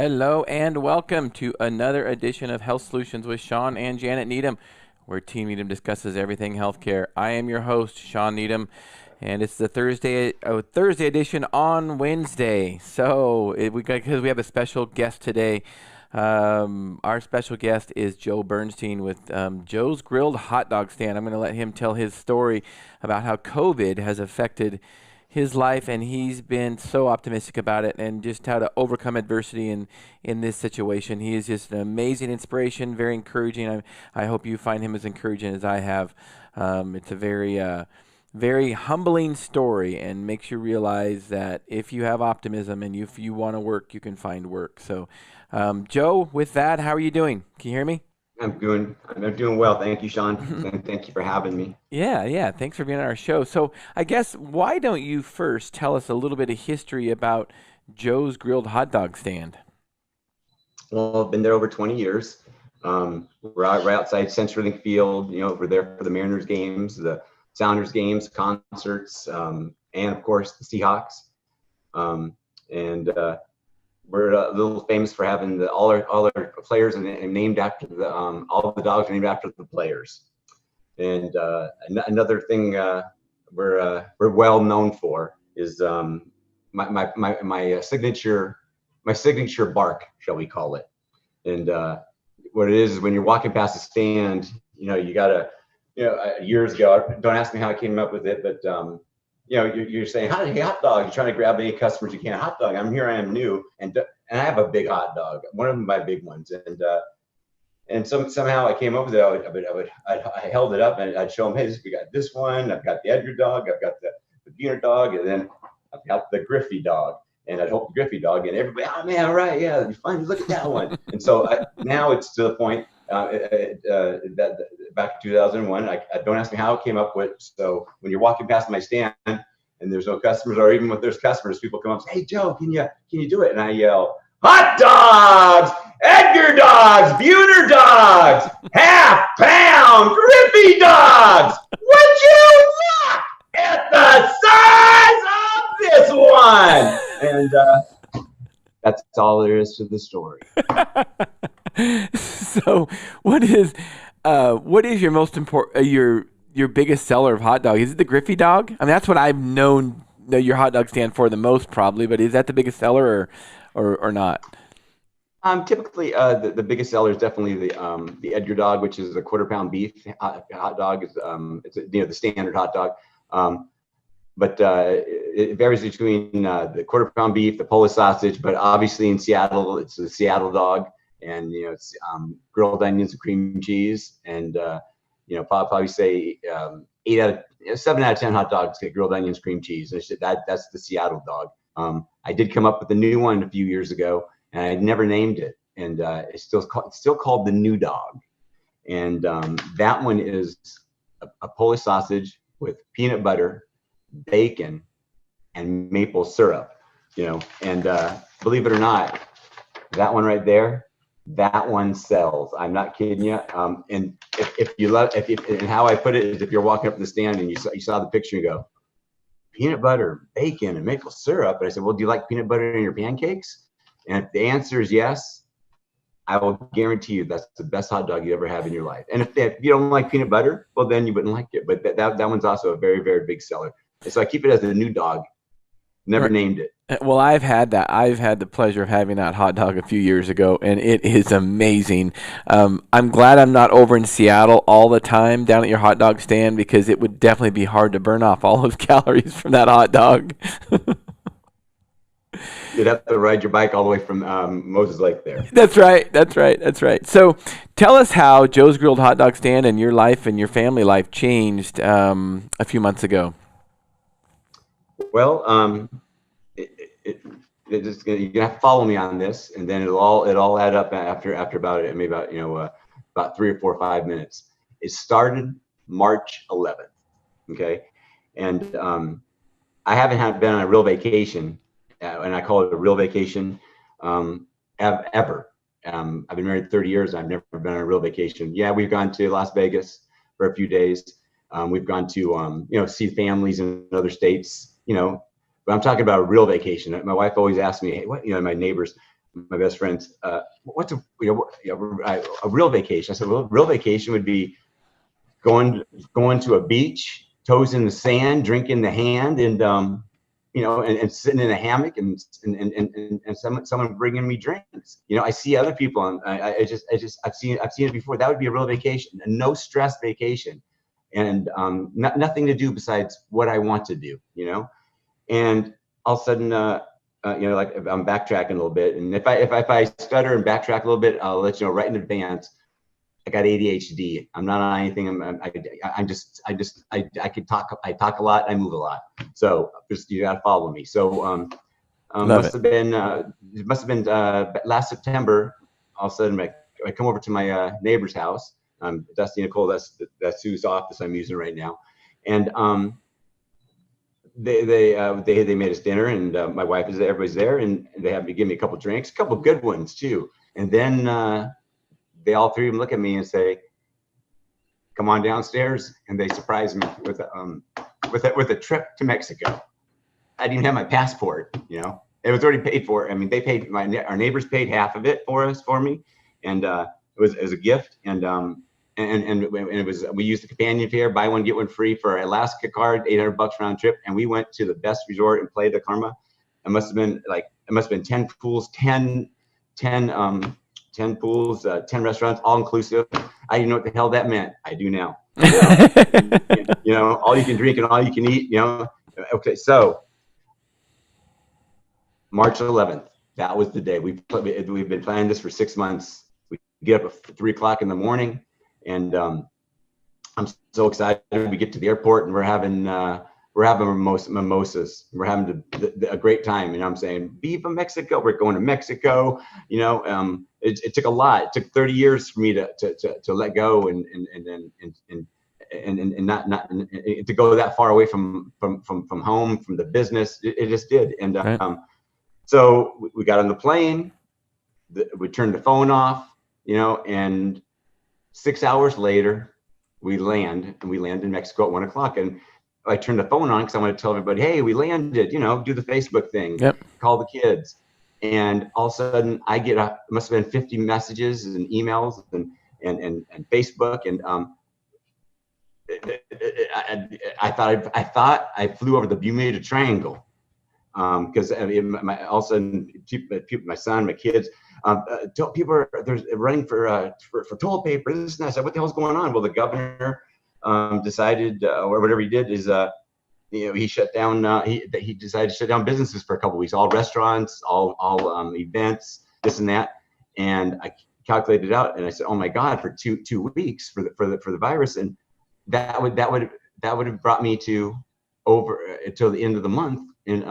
Hello and welcome to another edition of Health Solutions with Shawn and Janet Needham, where Team Needham discusses everything healthcare. I am your host, Shawn Needham, and it's the Thursday edition on Wednesday. So because we have a special guest today. Our special guest is Joe Bernstein with Joe's Grilled Hot Dog Stand. I'm going to let him tell his story about how COVID has affected his life, and he's been so optimistic about it and just how to overcome adversity in this situation. He is just an amazing inspiration, very encouraging. I hope you find him as encouraging as I have. It's a very humbling story, and makes you realize that if you have optimism and if you want to work, you can find work. So, Joe, with that, how are you doing? Can you hear me? I'm doing well. Thank you, Shawn. And thank you for having me. Yeah. Thanks for being on our show. So I guess why don't you first tell us a little bit of history about Joe's Grilled Hot Dog Stand? Well, I've been there over 20 years. We're out right outside Centurylink Field. We're there for the Mariners games, the Sounders games, concerts, and of course the Seahawks. We're a little famous for having all our players and named after all the dogs are named after the players. And another thing we're well known for is my signature bark, shall we call it? And what it is when you're walking past the stand, you gotta, years ago. Don't ask me how I came up with it, but you're saying, hey, hot dog. You're trying to grab any customers you can. Hot dog. I am new, and I have a big hot dog. One of them, my big ones, and somehow I came up with it. I held it up and I'd show them, hey, we got this one. I've got the Edgar dog. I've got the Beaner dog, and then I've got the Griffey dog. And I'd hope the Griffey dog, and everybody, oh man, all right, yeah, you finally look at that one. And so now it's to the point that back in 2001, I don't ask me how it came up with. So when you're walking past my stand and there's no customers, or even when there's customers, people come up and say, hey Joe, can you do it? And I yell, hot dogs, Edgar dogs, Buhner dogs, half pound Griffey dogs. Would you look at the size of this one? And that's all there is to the story. So what is your most important your biggest seller of hot dog? Is it the Griffey dog? I mean, that's what I've known your hot dog stand for the most, probably. But is that the biggest seller or not? Typically, the biggest seller is definitely the Edgar dog, which is a quarter-pound beef hot dog. It's the standard hot dog. But it varies between the quarter-pound beef, the Polish sausage, but obviously in Seattle, it's the Seattle dog, and it's grilled onions and cream cheese, and probably say 7 out of 10 hot dogs get grilled onions, cream cheese, and that's the Seattle dog. I did come up with a new one a few years ago, and I never named it, and it's still called the New Dog, and that one is a Polish sausage with peanut butter, bacon, and maple syrup, and believe it or not, that one right there, that one sells. I'm not kidding you. And and how I put it is, if you're walking up the stand and you saw the picture, you go, peanut butter, bacon, and maple syrup. And I said, well, do you like peanut butter in your pancakes? And if the answer is yes, I will guarantee you that's the best hot dog you ever have in your life. And if you don't like peanut butter, well, then you wouldn't like it. But that one's also a very, very big seller. So I keep it as the New Dog. Never named it. Well, I've had that. I've had the pleasure of having that hot dog a few years ago, and it is amazing. I'm glad I'm not over in Seattle all the time down at your hot dog stand, because it would definitely be hard to burn off all those calories from that hot dog. You'd have to ride your bike all the way from Moses Lake there. That's right. So tell us how Joe's Grilled Hot Dog Stand and your life and your family life changed a few months ago. Well, you're gonna have to follow me on this, and then it'll all add up after about 3 or 4 or 5 minutes. It started March 11th, okay, and I haven't been on a real vacation, and I call it a real vacation, ever. I've been married 30 years. I've never been on a real vacation. Yeah, we've gone to Las Vegas for a few days. We've gone to see families in other states. But I'm talking about a real vacation. My wife always asks me, hey, what, my neighbors, my best friends, what's a real vacation? I said, well, real vacation would be going to a beach, toes in the sand, drink in the hand, and and sitting in a hammock, and someone bringing me drinks. I see other people, and I've seen it before. That would be a real vacation, a no stress vacation, and nothing to do besides what I want to do. And all of a sudden, like I'm backtracking a little bit, and if I stutter and backtrack a little bit, I'll let you know right in advance. I got ADHD. I'm not on anything. I could talk. I talk a lot. I move a lot. So just you got to follow me. So it must have been last September. All of a sudden, I come over to my neighbor's house. Dusty Nicole. That's whose office I'm using right now, and they made us dinner, and my wife is there. Everybody's there, and they have to give me a couple drinks, a couple good ones too, and then. They all three of them look at me and say, "Come on downstairs," and they surprise me with a trip to Mexico. I didn't even have my passport. It was already paid for. I mean, they paid. Our neighbors paid half of it for me, and it was a gift. And it was, we used the companion fare, buy one get one free for our Alaska card, $800 round trip, and we went to the best resort in Playa del Carmen. It must have been 10 pools, 10 pools, 10 restaurants, all inclusive. I didn't know what the hell that meant. I do now. All you can drink and all you can eat. Okay, so March 11th, that was the day. We've been planning this for 6 months. We get up at 3 o'clock in the morning, and I'm so excited. We get to the airport, and we're having mimosas. We're having a great time, and I'm saying, "Viva Mexico!" We're going to Mexico. It took a lot. It took 30 years for me to let go and not to go that far away from home, from the business. It just did, and right. So we got on the plane. We turned the phone off, and 6 hours later, we land in Mexico at 1 o'clock, and I turned the phone on because I want to tell everybody, "Hey, we landed," do the Facebook thing, call the kids. And all of a sudden I get it must have been 50 messages and emails and Facebook. And I thought I flew over the Bermuda Triangle. Because all of a sudden people, my son, my kids, people are running for toilet paper. This and that. I said, "What the hell's going on?" Well, the governor decided, or whatever he did, is he shut down. He decided to shut down businesses for a couple of weeks, all restaurants, all events, this and that. And I calculated it out, and I said, "Oh my God, for two weeks for the virus," and that would have brought me to over until the end of the month in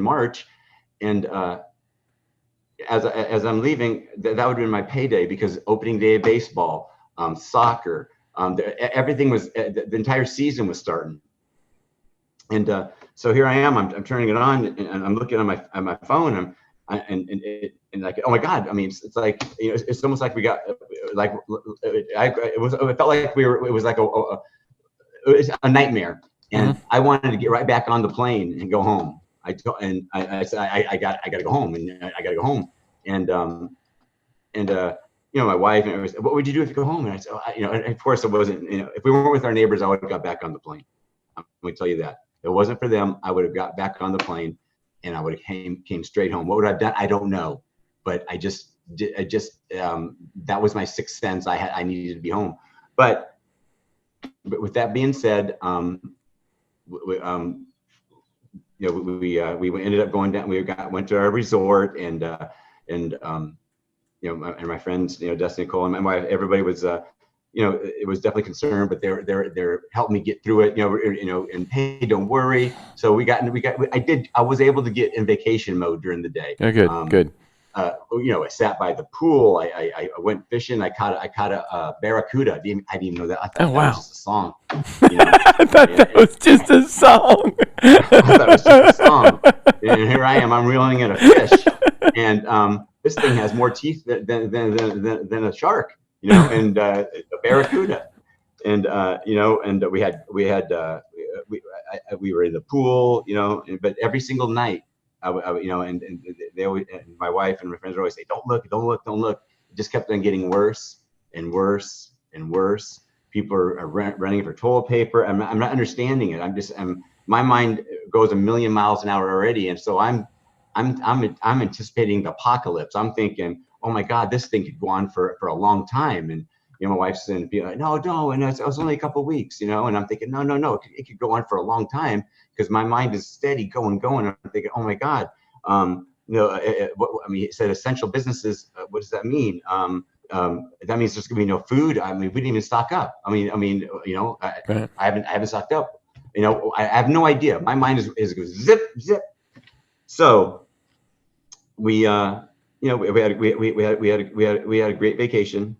March. And as I'm leaving, that would have been my payday, because opening day of baseball, soccer, everything was, the entire season was starting. And so here I am, I'm turning it on, and I'm looking at my phone, and like, oh my God, I mean, it's like, it's almost like we got, like, it felt like it was like a nightmare. And I wanted to get right back on the plane and go home. I said, I got to go home, and I got to go home. And my wife, and what would you do if you go home? And I said, and of course it wasn't, if we weren't with our neighbors, I would have got back on the plane. Let me tell you that. If it wasn't for them, I would have got back on the plane, and I would have came straight home. What would I have done? I don't know, but I just that was my sixth sense. I needed to be home. But with that being said, we ended up going down. Went to our resort, and my friends, Dusty, Nicole, and my wife, everybody was, it was definitely concerned, but they're helping me get through it, and hey, don't worry. So I was able to get in vacation mode during the day. Oh, good, good. I sat by the pool. I went fishing. I caught a barracuda. I didn't even know that. I thought that was just a song. I thought that was just a song. I thought it was just a song. And here I am. I'm reeling in a fish, and this thing has more teeth than a shark, and a barracuda, and and we were in the pool, but every single night you know, and they always, and my wife and my friends always say, don't look, don't look, don't look. It just kept on getting worse and worse and worse. People are running for toilet paper. I'm not understanding it. My mind goes a million miles an hour already, and so I'm anticipating the apocalypse. I'm thinking, oh my God, this thing could go on for a long time. And you know, my wife's saying, like, no, and it was only a couple of weeks, you know. And I'm thinking, no, it could go on for a long time, because my mind is steady going. I'm thinking, oh my God, you know, I mean, it said essential businesses. What does that mean? That means there's gonna be no food. I mean, we didn't even stock up. I mean, you know, I haven't stocked up. You know, I have no idea. My mind is zip. So we, you know, we had a great vacation.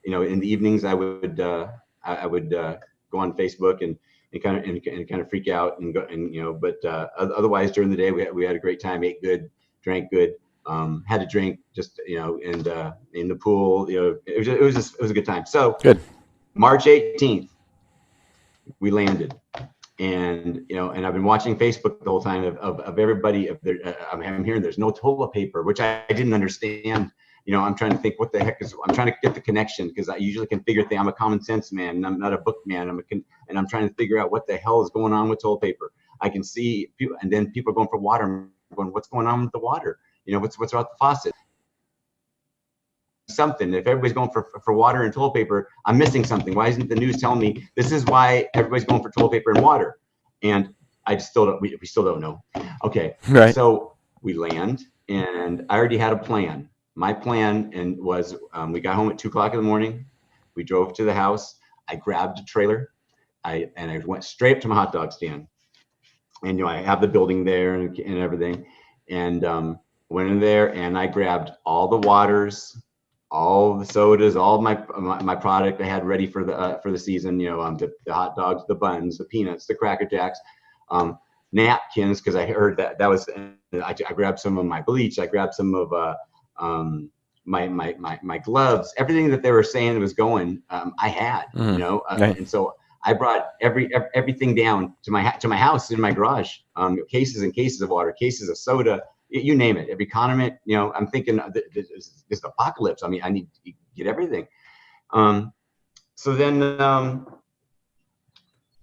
You know, in the evenings I would go on Facebook and kind of freak out and go, and you know, but otherwise during the day we had a great time, ate good, drank good. Had a drink, just, you know, and in the pool, you know, it was a good time. So good. March 18th, we landed, and you know, and I've been watching Facebook the whole time of everybody. I'm hearing there's no toilet paper, which I didn't understand. You know, I'm trying to think what the heck is. I'm trying to get the connection, because I usually can figure things. I'm a common sense man, and I'm not a book man. And I'm trying to figure out what the hell is going on with toilet paper. I can see people, and then people are going for water. I'm going, what's going on with the water? You know, what's about the faucet? Something. If everybody's going for water and toilet paper, I'm missing something. Why isn't the news telling me this is why everybody's going for toilet paper and water? And I just still don't. We still don't know. Okay, right. So we land, and I already had a plan. My plan was we got home at 2:00 in the morning. We drove to the house. I grabbed a trailer. I went straight up to my hot dog stand, and you know, I have the building there and everything, and went in there and I grabbed all the waters, all the sodas, all my product I had ready for the season. You know, the hot dogs, the buns, the peanuts, the Cracker Jacks, napkins, because I heard that was. I grabbed some of my bleach. I grabbed some of my gloves. Everything that they were saying was going, I had. You know, right. And so I brought everything down to my house in my garage. Cases and cases of water, cases of soda. You name it, every condiment. You know, I'm thinking this apocalypse. I mean, I need to get everything. So then,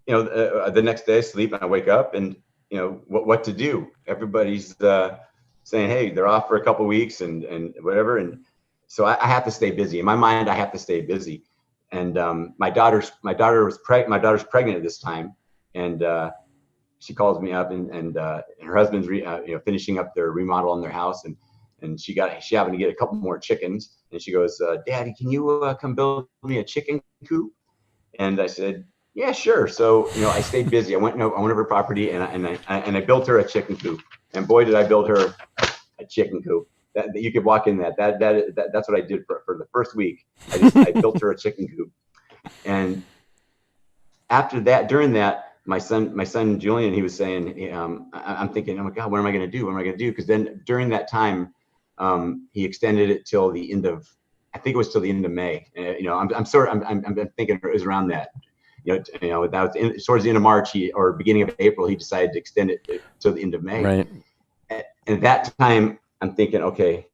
you know, the next day I sleep and I wake up, and you know what to do. Everybody's saying, hey, they're off for a couple of weeks and whatever. And so I have to stay busy. In my mind, I have to stay busy. And my daughter's pregnant at this time, and she calls me up, and her husband's you know, finishing up their remodel on their house, and she happened to get a couple more chickens, and she goes, Daddy, can you come build me a chicken coop? And I said, yeah, sure. So you know, I stayed busy. I went over her property, and I built her a chicken coop, and boy, did I build her a chicken coop. That you could walk in that's what I did for the first week. I built her a chicken coop, and after that, during that, my son Julian, he was saying, I'm thinking, oh my God, what am I going to do? Because then during that time, he extended it till the end of, I think it was till the end of May. You know, I'm thinking it was around that. You know, that was towards the end of March, or beginning of April, he decided to extend it till the end of May. Right. And at that time, I'm thinking, okay,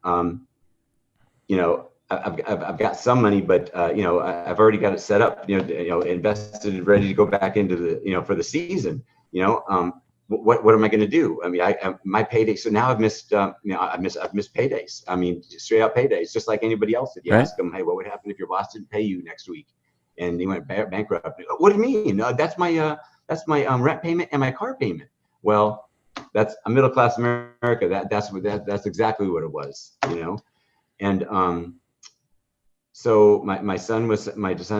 you know, I've got some money, but you know, I've already got it set up, you know, invested, ready to go back into the, you know, for the season. You know, what am I going to do? I mean, my payday. So now I've missed, you know, I've missed paydays. I mean, straight out paydays, just like anybody else. If you ask them, hey, what would happen if your boss didn't pay you next week, and he went bankrupt? What do you mean? That's my rent payment and my car payment. Well, that's a middle class America. That's exactly what it was. You know, and so my son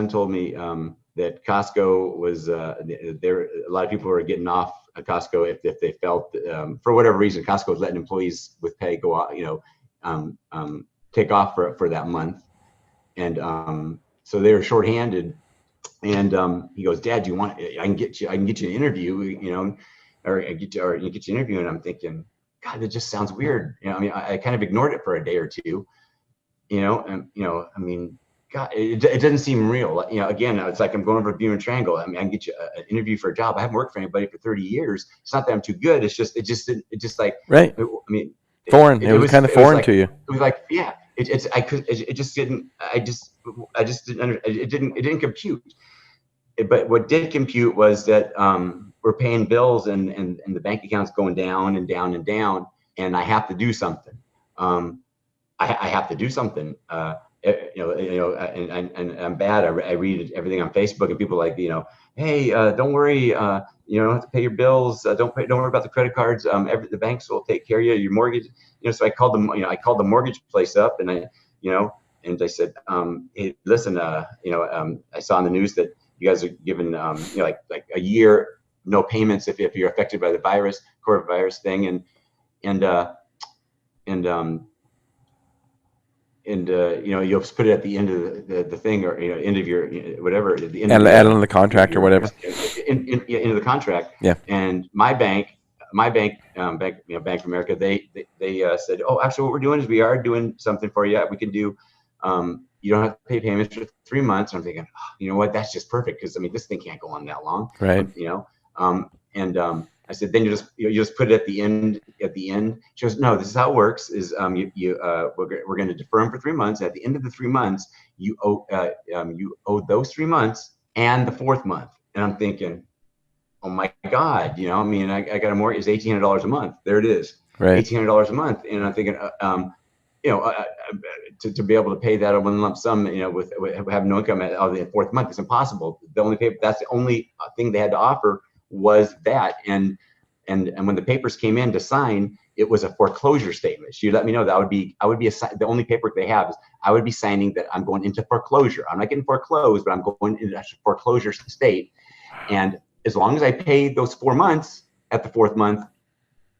told me that Costco was there. A lot of people were getting off at Costco if they felt for whatever reason Costco was letting employees with pay go out, you know, take off for that month, and so they were shorthanded. And he goes, Dad, do you want? I can get you an interview, you know, or get you an interview. And I'm thinking, God, that just sounds weird. You know, I mean, I kind of ignored it for a day or two. You know, and you know, I mean, God, it doesn't seem real. You know, again, it's like I'm going over a Bermuda Triangle. I mean, I can get you an interview for a job. I haven't worked for anybody for 30 years. It's not that I'm too good. It's just like, Right. I mean, Foreign. It was kind of foreign to you. It was like, yeah, it just didn't, I just didn't, it didn't compute. But what did compute was that we're paying bills and the bank account's going down and down and down, and I have to do something. I have to do something. And I'm bad. I read everything on Facebook, and people are like, hey, don't worry, you don't have to pay your bills. Don't worry about the credit cards. The banks will take care of you. Your mortgage. So I called them. I called the mortgage place up, and I said, hey, listen, I saw on the news that you guys are giving, like a year no payments if you're affected by the coronavirus thing, and you'll put it at the end of the thing, or end of your whatever, at the end and add on the contract or whatever. Into the contract. Yeah. And my bank, Bank of America, they said, oh, actually, what we're doing is we are doing something for you. We can do. You don't have to pay payments for 3 months. I'm thinking, oh, you know what? That's just perfect, because this thing can't go on that long, right? I said, then you just put it at the end. She goes, no, this is how it works. Is we're going to defer them for 3 months. At the end of the 3 months, you owe those 3 months and the 4th month. And I'm thinking, oh my God, I got a mortgage, it's $1,800 a month. There it is, right? $1,800 a month. And I'm thinking, to be able to pay that one lump sum, with have no income out of the 4th month, is impossible. That's the only thing they had to offer was that. And when the papers came in to sign, it was a foreclosure statement. She let me know that I would be the only paperwork they have is I would be signing that I'm going into foreclosure. I'm not getting foreclosed, but I'm going into a foreclosure state. And as long as I pay those 4 months at the 4th month,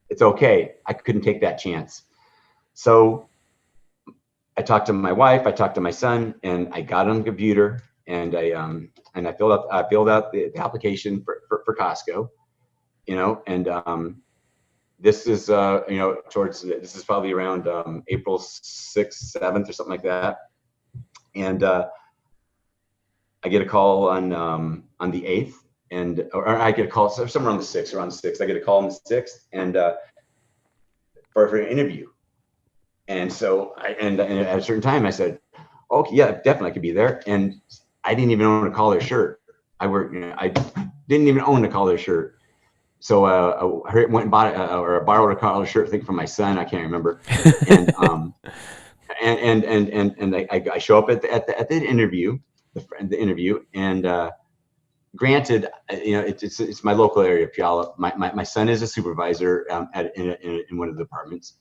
it's okay. I couldn't take that chance. So I talked to my wife, I talked to my son, and I got on the computer, and I filled out the application for Costco, and this is this is probably around April 6th, 7th, or something like that, and I get a call on the 8th, or I get a call somewhere on the 6th, around the 6th. I get a call on the 6th, and for an interview. And so and at a certain time I said, okay, yeah, definitely I could be there. And I didn't even own a collared shirt. I didn't even own a collared shirt. So I went and bought or borrowed a collared shirt, I think from my son, I can't remember. And I show up at the interview, and granted, it's my local area of Puyallup. My son is a supervisor in one of the departments.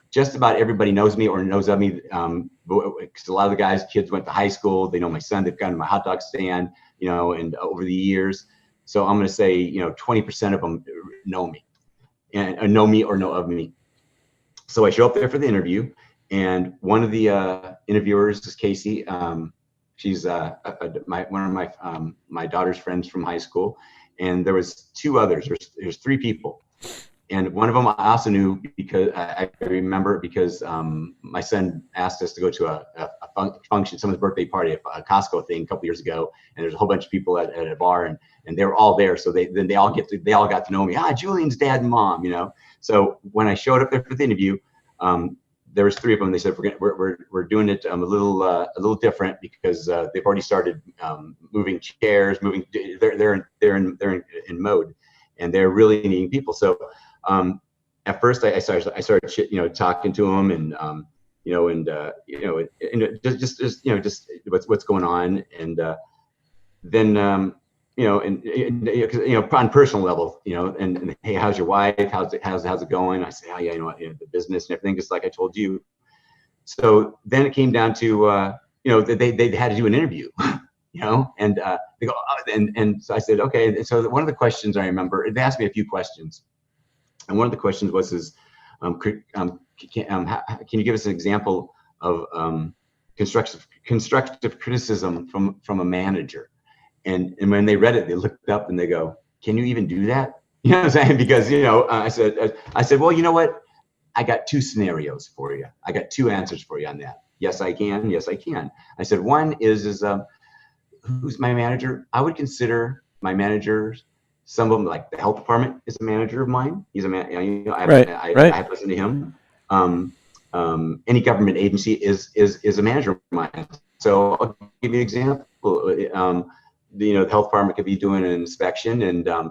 Just about everybody knows me or knows of me, because a lot of the kids went to high school. They know my son. They've gone to my hot dog stand, and over the years. So I'm going to say, 20% of them know me, and know me or know of me. So I show up there for the interview, and one of the interviewers is Casey. She's one of my daughter's friends from high school, and there was 2 others. There's 3 people. And one of them I also knew because I remember because my son asked us to go to a function, someone's birthday party, a Costco thing a couple years ago, and there's a whole bunch of people at a bar, and they were all there. So they all got to know me. Julian's dad and mom, So when I showed up there for the interview, there was 3 of them. They said we're doing it a little different because they've already started moving chairs, they're in mode, and they're really needing people. So. At first I started talking to him, and just what's going on, and then on personal level, and hey, how's your wife? How's it going? I say, oh yeah, the business and everything, just like I told you. So then it came down to they had to do an interview, and they go, and so I said, okay. And so one of the questions I remember, they asked me a few questions. And one of the questions was, can you give us an example of constructive criticism from a manager? And when they read it, they looked up and they go, "Can you even do that?" You know what I'm saying? Because I said, well, you know what? I got 2 scenarios for you. I got 2 answers for you on that. Yes, I can. Yes, I can. I said, one is who's my manager? I would consider my managers, some of them, like the health department is a manager of mine. He's a man, you know, Right. I have to listen to him. Any government agency is a manager of mine. So I'll give you an example. You know, the health department could be doing an inspection, and I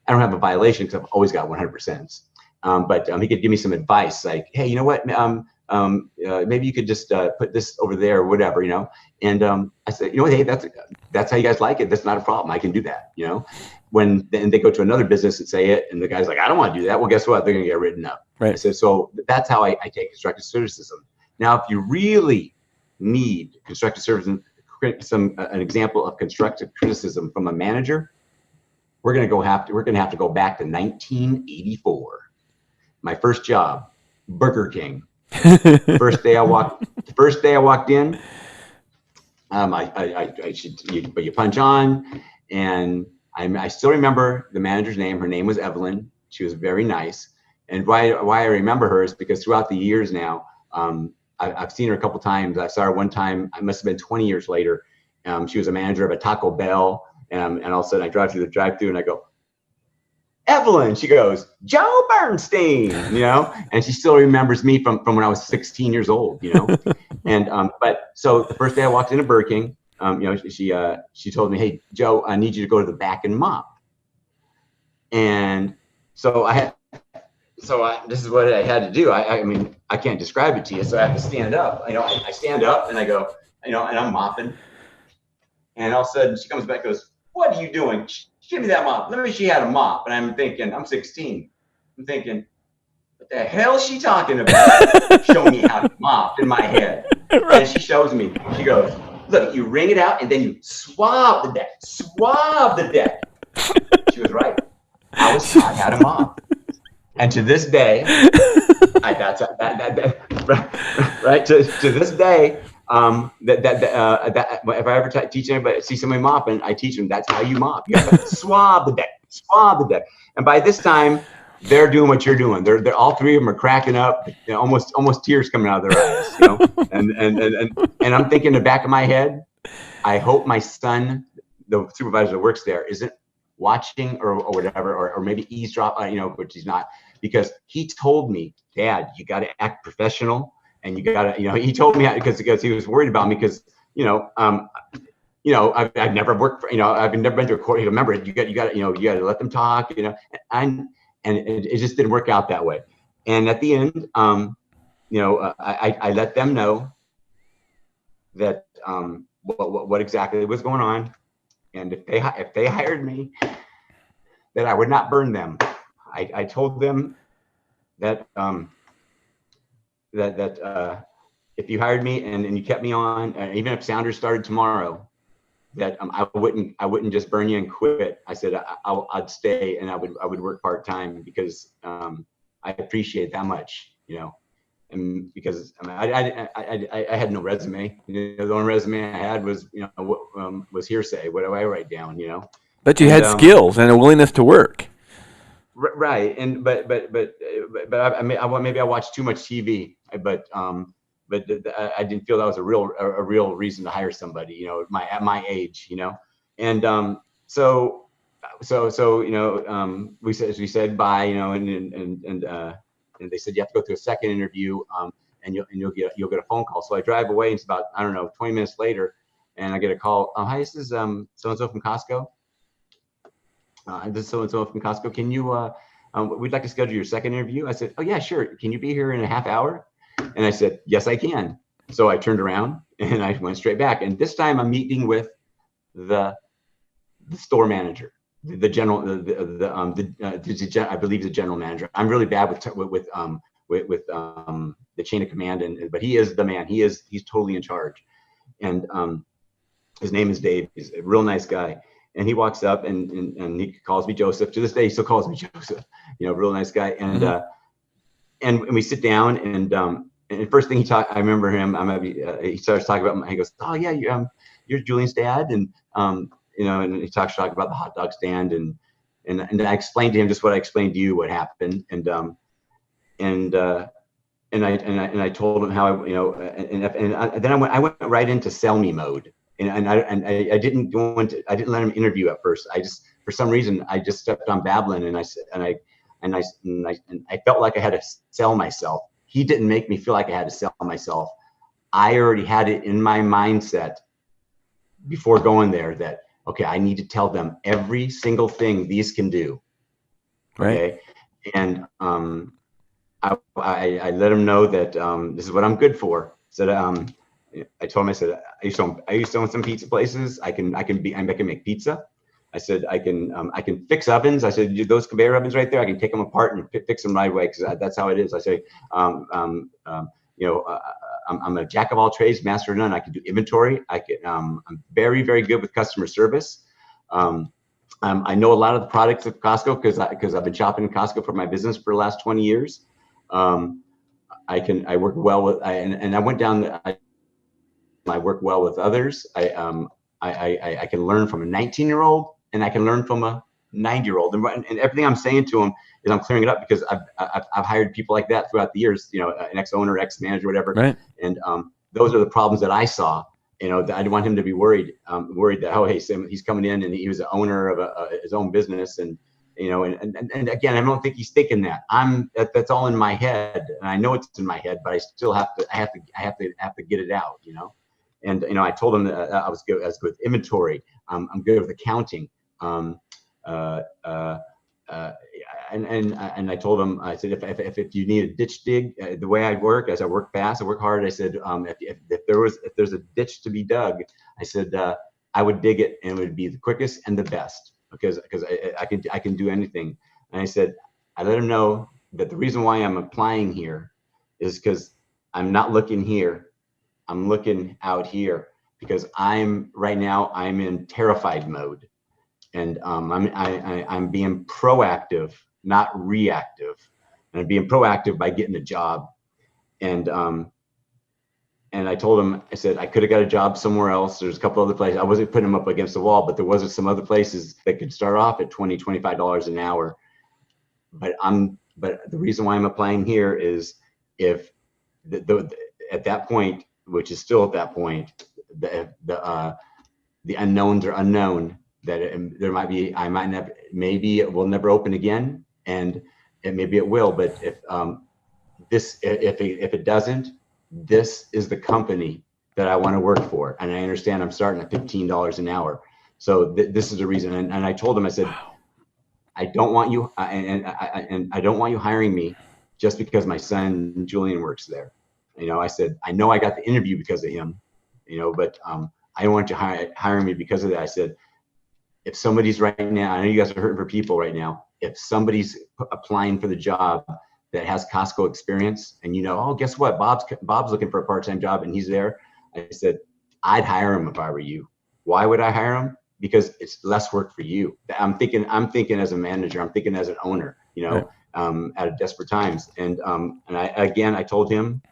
don't have a violation because I've always got 100%. But he could give me some advice, like, hey, you know what? Maybe you could just put this over there or whatever, you know. And I said, you know, hey, that's how you guys like it. That's not a problem. I can do that, you know. When then they go to another business and say it, and the guy's like, I don't want to do that. Well, guess what? They're going to get written up. Right. I said, so that's how I take constructive criticism. Now, if you really need constructive criticism, an example of constructive criticism from a manager, we're going to have to go back to 1984. My first job, Burger King. First day I walked in, you punch on, and I still remember the manager's name. Her name was Evelyn. She was very nice. And why I remember her is because throughout the years now, I've seen her a couple times. I saw her one time, I must have been 20 years later. She was a manager of a Taco Bell, and all of a sudden I drive through the drive-thru and I go, Evelyn. She goes, Joe Bernstein, you know, and she still remembers me from when I was 16 years old, you know. And but so the first day I walked into Burger King, you know, she told me, hey, Joe, I need you to go to the back and mop. And so this is what I had to do. I mean, I can't describe it to you, so I have to stand up. You know, I stand up and I go, you know, and I'm mopping. And all of a sudden she comes back and goes, what are you doing? Give me that mop. Let me. She had a mop, and I'm thinking, I'm 16. I'm thinking, what the hell is she talking about? Show me how to mop in my head. Right. And she shows me. She goes, look, you wring it out, and then you swab the deck. Swab the deck. She was right. I was taught how to mop, and to this day, right to this day. If I ever teach anybody, see somebody mopping, I teach them that's how you mop. You gotta swab the deck. And by this time, they're doing what you're doing. They're all three of them are cracking up, you know, almost tears coming out of their eyes. You know, and I'm thinking in the back of my head, I hope my son, the supervisor that works there, isn't watching or whatever, or maybe eavesdrop, you know, which he's not, because he told me, Dad, you got to act professional. And you gotta, you know, he told me because he was worried about me because, you know, I've never worked for, you know, I've never been to a court. Remember, you got to let them talk, you know, and it just didn't work out that way. And at the end, you know, I let them know that what exactly was going on, and if they hired me, that I would not burn them. I told them that. That if you hired me and you kept me on, even if Sounders started tomorrow, that I wouldn't just burn you and quit. I said I'd stay and I would work part time because I appreciate that much, you know, and because I had no resume. You know, the only resume I had was, you know, was hearsay. What do I write down, you know? But you had skills and a willingness to work. Right, and but I mean, maybe I watched too much TV, but I didn't feel that was a real reason to hire somebody, you know, at my age, you know, and so you know, we said bye, you know, and they said you have to go through a second interview, and you'll get a phone call. So I drive away, and it's about, I don't know, 20 minutes later, and I get a call. Hi, this is so and so from Costco. This is so-and-so from Costco. Can you, we'd like to schedule your second interview. I said, oh yeah, sure. Can you be here in a half hour? And I said, yes, I can. So I turned around and I went straight back. And this time I'm meeting with the store manager, the general, I believe the general manager. I'm really bad with the chain of command, but he is the man. He's totally in charge. And his name is Dave. He's a real nice guy. And he walks up and he calls me Joseph. To this day, he still calls me Joseph. You know, real nice guy. And and we sit down, and the first thing I remember him. He starts talking about. He goes, "Oh yeah, you're Julian's dad," and you know, and he talks about the hot dog stand, and I explained to him just what I explained to you, what happened, and I told him how then I went right into sell me mode, and I didn't let him interview at first. I just, for some reason, I just stepped on babbling, and I felt like I had to sell myself. He didn't make me feel like I had to sell myself. I already had it in my mindset before going there that, okay, I need to tell them every single thing these can do. Okay. Right. And I let him know that this is what I'm good for. So I told him, I said, I used to own some pizza places. I can make pizza. I said, I can fix ovens. I said, those conveyor ovens right there, I can take them apart and fix them right away, because that's how it is. I say, I'm a jack of all trades, master of none. I can do inventory. I'm very, very good with customer service. I know a lot of the products of Costco because I've been shopping in Costco for my business for the last 20 years. I work well with, and I went down. I work well with others. I can learn from a 19-year-old, and I can learn from a 90-year-old. And everything I'm saying to them is I'm clearing it up, because I've hired people like that throughout the years. An ex-owner, ex-manager, whatever. Right. And those are the problems that I saw. That I didn't want him to be worried that, oh, hey, Sam, he's coming in and he was the owner of his own business, and and again, I don't think he's thinking that. That's all in my head, and I know it's in my head, but I still have to get it out, And I told him that I was good with inventory. I'm good with accounting. And I told him, I said, if you need a ditch dig, the way I work, as I work fast, I work hard. I said, if there's a ditch to be dug, I said, I would dig it, and it would be the quickest and the best, because I can do anything. And I said, I let him know that the reason why I'm applying here is because I'm not looking here. I'm looking out here, because right now I'm in terrified mode, and I'm being proactive, not reactive. And I'm being proactive by getting a job. And I told him, I said, I could have got a job somewhere else. There's a couple other places. I wasn't putting him up against the wall, but there was some other places that could start off at $20, $25 an hour. But the reason why I'm applying here is, if at that point, which is still at that point, the unknowns are unknown. That there might be, maybe it will never open again, and maybe it will. But if it doesn't, this is the company that I want to work for, and I understand I'm starting at $15 an hour. So this is the reason. And I told him, I said, wow, I don't want you, and I don't want you hiring me just because my son Julian works there. I said, I know I got the interview because of him, but I don't want you hiring me because of that. I said, if somebody's right now, I know you guys are hurting for people right now. If somebody's applying for the job that has Costco experience, and oh, guess what? Bob's looking for a part-time job, and he's there. I said, I'd hire him if I were you. Why would I hire him? Because it's less work for you. I'm thinking as a manager. I'm thinking as an owner. Right. At desperate times. And I told him,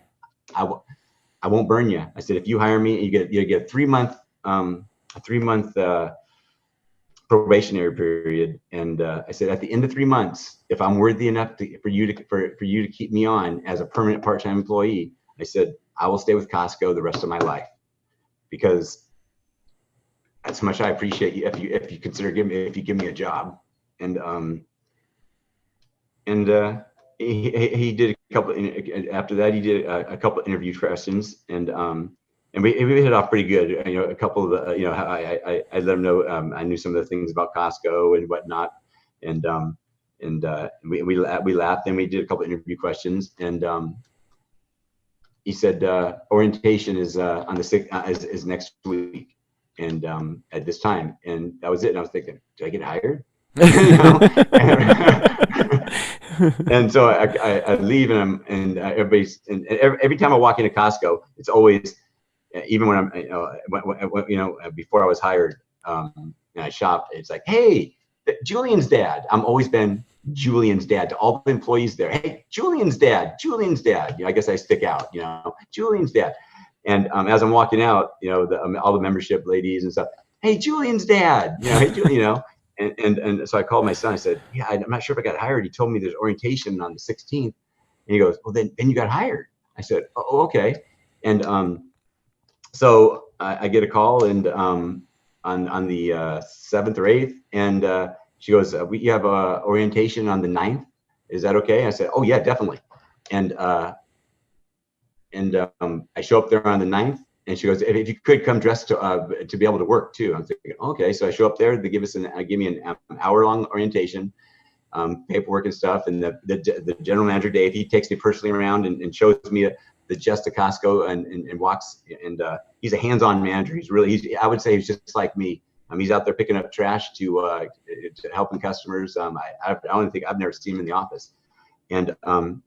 I won't burn you. I said, if you hire me, you get a 3-month probationary period. And I said, at the end of 3 months, if I'm worthy enough for you to keep me on as a permanent part-time employee, I said, I will stay with Costco the rest of my life, because that's how much I appreciate you if you consider if you give me a job. And he did a couple. After that, he did a couple of interview questions, and we hit it off pretty good. A couple of the, I let him know I knew some of the things about Costco and whatnot, and we laughed, and we did a couple of interview questions, and he said orientation is on the 6th, is next week, and at this time, and that was it. And I was thinking, did I get hired? And so I leave, and everybody's, and every time I walk into Costco, it's always, even when I'm, before I was hired, and I shop, it's like, hey, Julian's dad. I'm always been Julian's dad to all the employees there. Hey, Julian's dad. I guess I stick out, Julian's dad. And as I'm walking out, all the membership ladies and stuff, hey, Julian's dad, hey, Julian, And so I called my son. I said, yeah, I'm not sure if I got hired. He told me there's orientation on the 16th. And he goes, well, then you got hired. I said, oh, okay. And so I get a call and on the 7th or 8th, and she goes, "We have orientation on the 9th. Is that okay?" I said, "Oh yeah, definitely." And I show up there on the 9th, and she goes, "If you could come dressed to be able to work too." I'm thinking, okay. So I show up there. They give me an hour-long orientation, paperwork and stuff. And the general manager, Dave, he takes me personally around and shows me the gist of Costco and walks. And he's a hands-on manager. I would say he's just like me. He's out there picking up trash to helping customers. I don't think I've never seen him in the office. And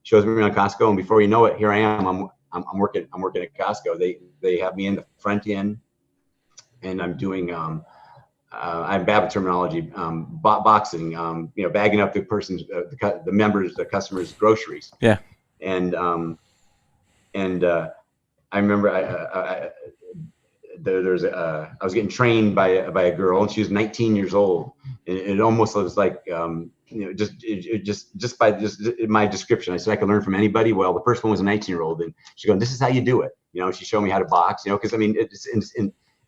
shows me around Costco, and before you know it, here I am. I'm working at Costco. They have me in the front end, and I'm doing I'm bad with terminology, boxing, bagging up the person's the customer's groceries. Yeah. And I remember I was getting trained by a girl, and she was 19 years old, and it almost was like just by my description, I said I could learn from anybody. Well, the first one was a 19-year-old, and she's going, "This is how you do it." She showed me how to box. Because I mean,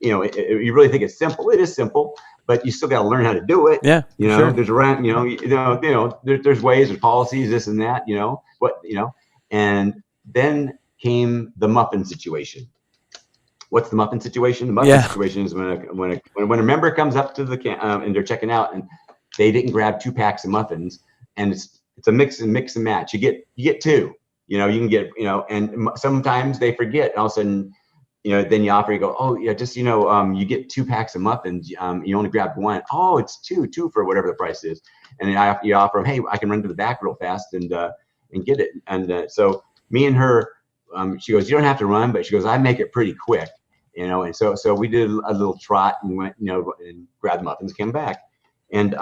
you really think it's simple. It is simple, but you still got to learn how to do it. Yeah. Sure. There's around, there's ways, there's policies, this and that. And then came the muffin situation. What's the muffin situation? The muffin situation is when a member comes up to the and they're checking out, and they didn't grab 2 packs of muffins, and it's a mix and match. You get 2. You can get and sometimes they forget, and all of a sudden, then you offer. You go, "Oh yeah, just you get 2 packs of muffins. You only grabbed 1. Oh, it's two for whatever the price is." And you offer them, "Hey, I can run to the back real fast and get it." And so me and her, she goes, "You don't have to run," but she goes, "I make it pretty quick." And so we did a little trot and went, and grabbed muffins, came back, and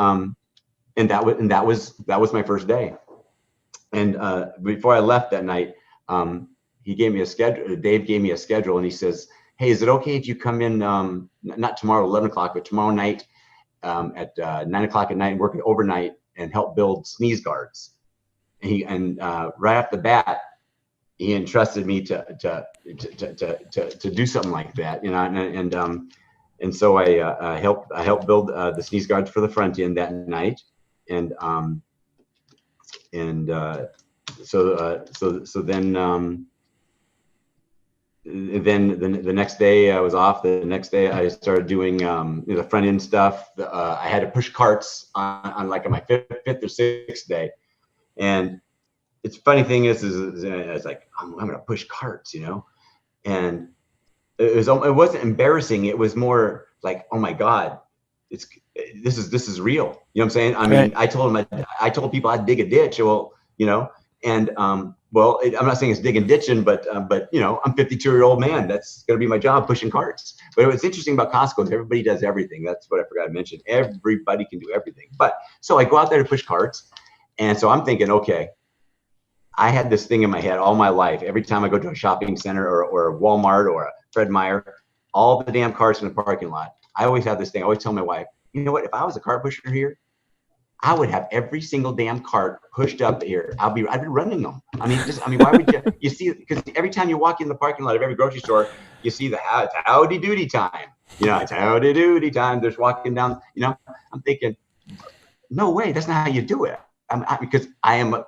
that was my first day. And before I left that night, he gave me a schedule. Dave gave me a schedule, and he says, "Hey, is it okay if you come in not tomorrow 11 o'clock, but tomorrow night at 9 o'clock at night and work overnight and help build sneeze guards?" And right off the bat, he entrusted me to do something like that, and so I helped build the sneeze guards for the front end that night, and so then the next day I was off. The next day I started doing the front end stuff. I had to push carts on like on my fifth or sixth day, and it's funny thing is it's like I'm gonna push carts, and it wasn't embarrassing. It was more like, oh my God, this is real. You know what I'm saying? I mean, I told people I'd dig a ditch. Well, and well, I'm not saying it's digging ditching, but I'm 52-year-old man. That's gonna be my job, pushing carts. But what's interesting about Costco is everybody does everything. That's what I forgot to mention. Everybody can do everything. But so I go out there to push carts, and so I'm thinking, okay. I had this thing in my head all my life. Every time I go to a shopping center or a Walmart or a Fred Meyer, all the damn carts in the parking lot. I always have this thing. I always tell my wife, you know what? If I was a cart pusher here, I would have every single damn cart pushed up here. I'd be running them. I mean, why would you see? Because every time you walk in the parking lot of every grocery store, you see it's howdy doody time. It's howdy doody time. There's walking down. I'm thinking, no way. That's not how you do it. Because I am a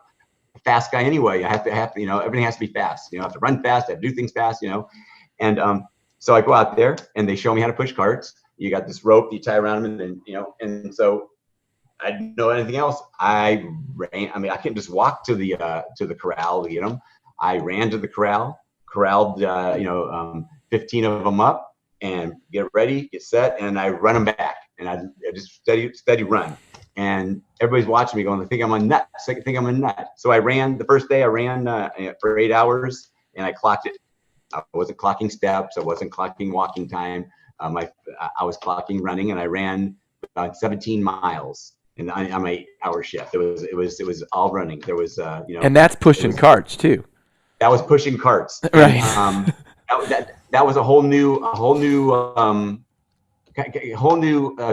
fast guy anyway. I have to everything has to be fast. I have to run fast. I have to do things fast. And so I go out there and they show me how to push carts. You got this rope you tie around them, and and so I didn't know anything else. I ran. I mean, I couldn't just walk to the corral to get them. I ran to the corralled 15 of them up and get ready, get set, and I run them back, and I just steady run. And everybody's watching me going, I think I'm a nut. So I ran the first day. I ran for 8 hours, and I clocked it. I wasn't clocking steps. I wasn't clocking walking time. I was clocking running, and I ran about 17 miles on my 8-hour shift. It was all running. There was and that's pushing carts too. That was pushing carts, right? And, that was a whole new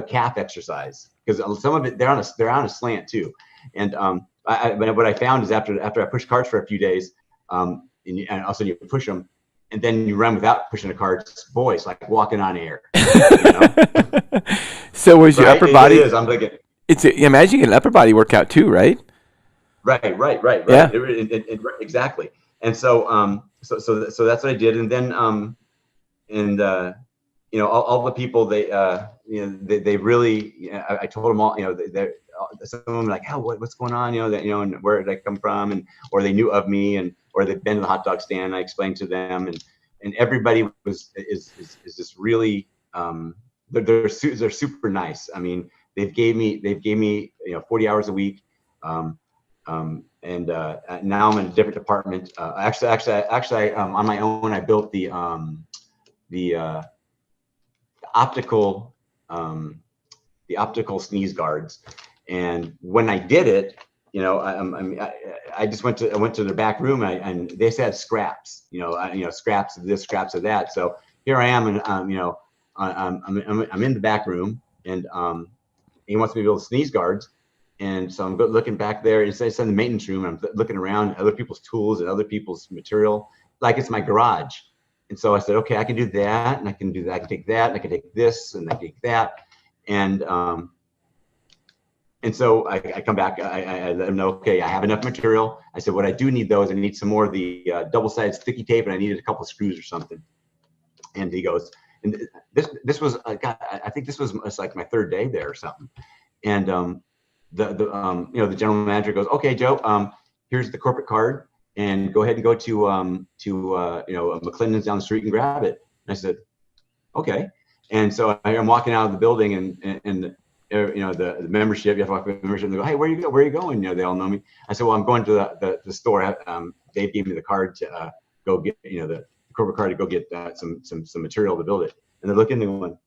calf exercise, because some of it they're on a slant too. And but what I found is after I pushed carts for a few days, and all of a sudden you push them, and then you run without pushing the carts. Boy, it's like walking on air. You know? So was your upper body? It is. I'm thinking. Imagine you get an upper body workout too, right? Right. Yeah. Exactly. And so that's what I did. And then all the people they really, I told them all, some of them were like, oh, what's going on? And where did I come from? Or they knew of me, or they've been to the hot dog stand. I explained to them, and everybody is just really, they're super nice. I mean, they've gave me 40 hours a week. And now I'm in a different department. Actually, on my own, I built the optical sneeze guards. And when I did it, I just went to their back room, and they said scraps, scraps of this, scraps of that. So here I am, and I'm in the back room, and he wants me to build sneeze guards. And so I'm looking back there. It's in the maintenance room. And I'm looking around at other people's tools and other people's material, like it's my garage. And so I said, okay, I can do that, and I can do that. I can take that, and I can take this, and I can take that. And so I come back. I let him know, okay, I have enough material. I said, what I do need though is I need some more of the double-sided sticky tape, and I needed a couple of screws or something. And he goes, and this was, I think this was like my third day there or something. And the general manager goes, okay, Joe, here's the corporate card, and go ahead and go to McClendon's down the street and grab it. And I said, okay. And so I'm walking out of the building, and the membership, you have to walk with the membership, and they go, hey, where are you going? They all know me. I said, well, I'm going to the store. Dave gave me the card to go get, the corporate card to go get some material to build it. And they're looking and going,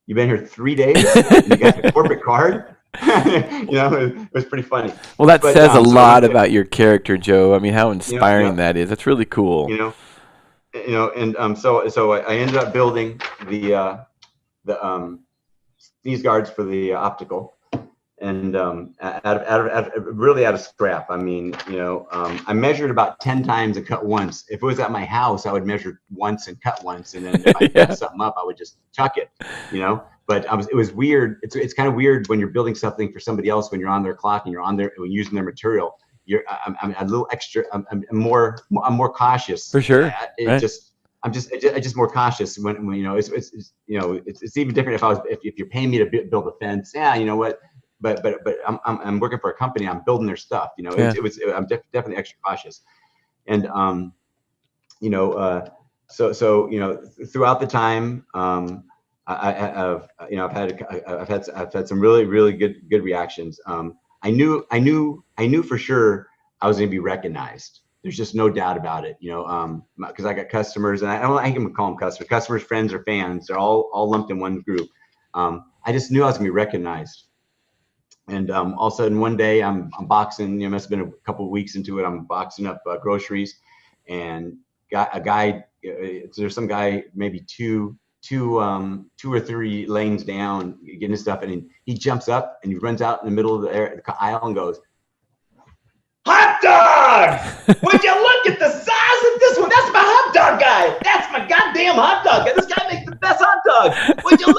you've been here 3 days? And you got the corporate card? It was pretty funny. Well, that says a lot about your character, Joe. I mean, how inspiring that is. That's really cool. So I ended up building the sneeze guards for the optical, and out of scrap. I mean, I measured about 10 times and cut once. If it was at my house, I would measure once and cut once, and then if I messed something up, I would just chuck it. But it was weird. It's kind of weird when you're building something for somebody else, when you're on their clock and you're on there when using their material. I'm a little extra. I'm more cautious. For sure. I'm just more cautious when it's even different if you're paying me to build a fence. Yeah, you know what? But I'm working for a company. I'm building their stuff. I'm definitely extra cautious. And so throughout the time, I've had some really good reactions. I knew for sure I was going to be recognized. There's just no doubt about it, because I got customers, and I can call them customers, friends, or fans. They're all lumped in one group. I just knew I was going to be recognized. And all of a sudden one day I'm boxing, must have been a couple of weeks into it. I'm boxing up groceries, and got a guy, there's some guy maybe two or three lanes down getting his stuff, and he jumps up and he runs out in the middle of the aisle and goes, hot dog! Would you look at the size of this one? That's my hot dog guy. That's my goddamn hot dog guy. This guy makes the best hot dog. Would you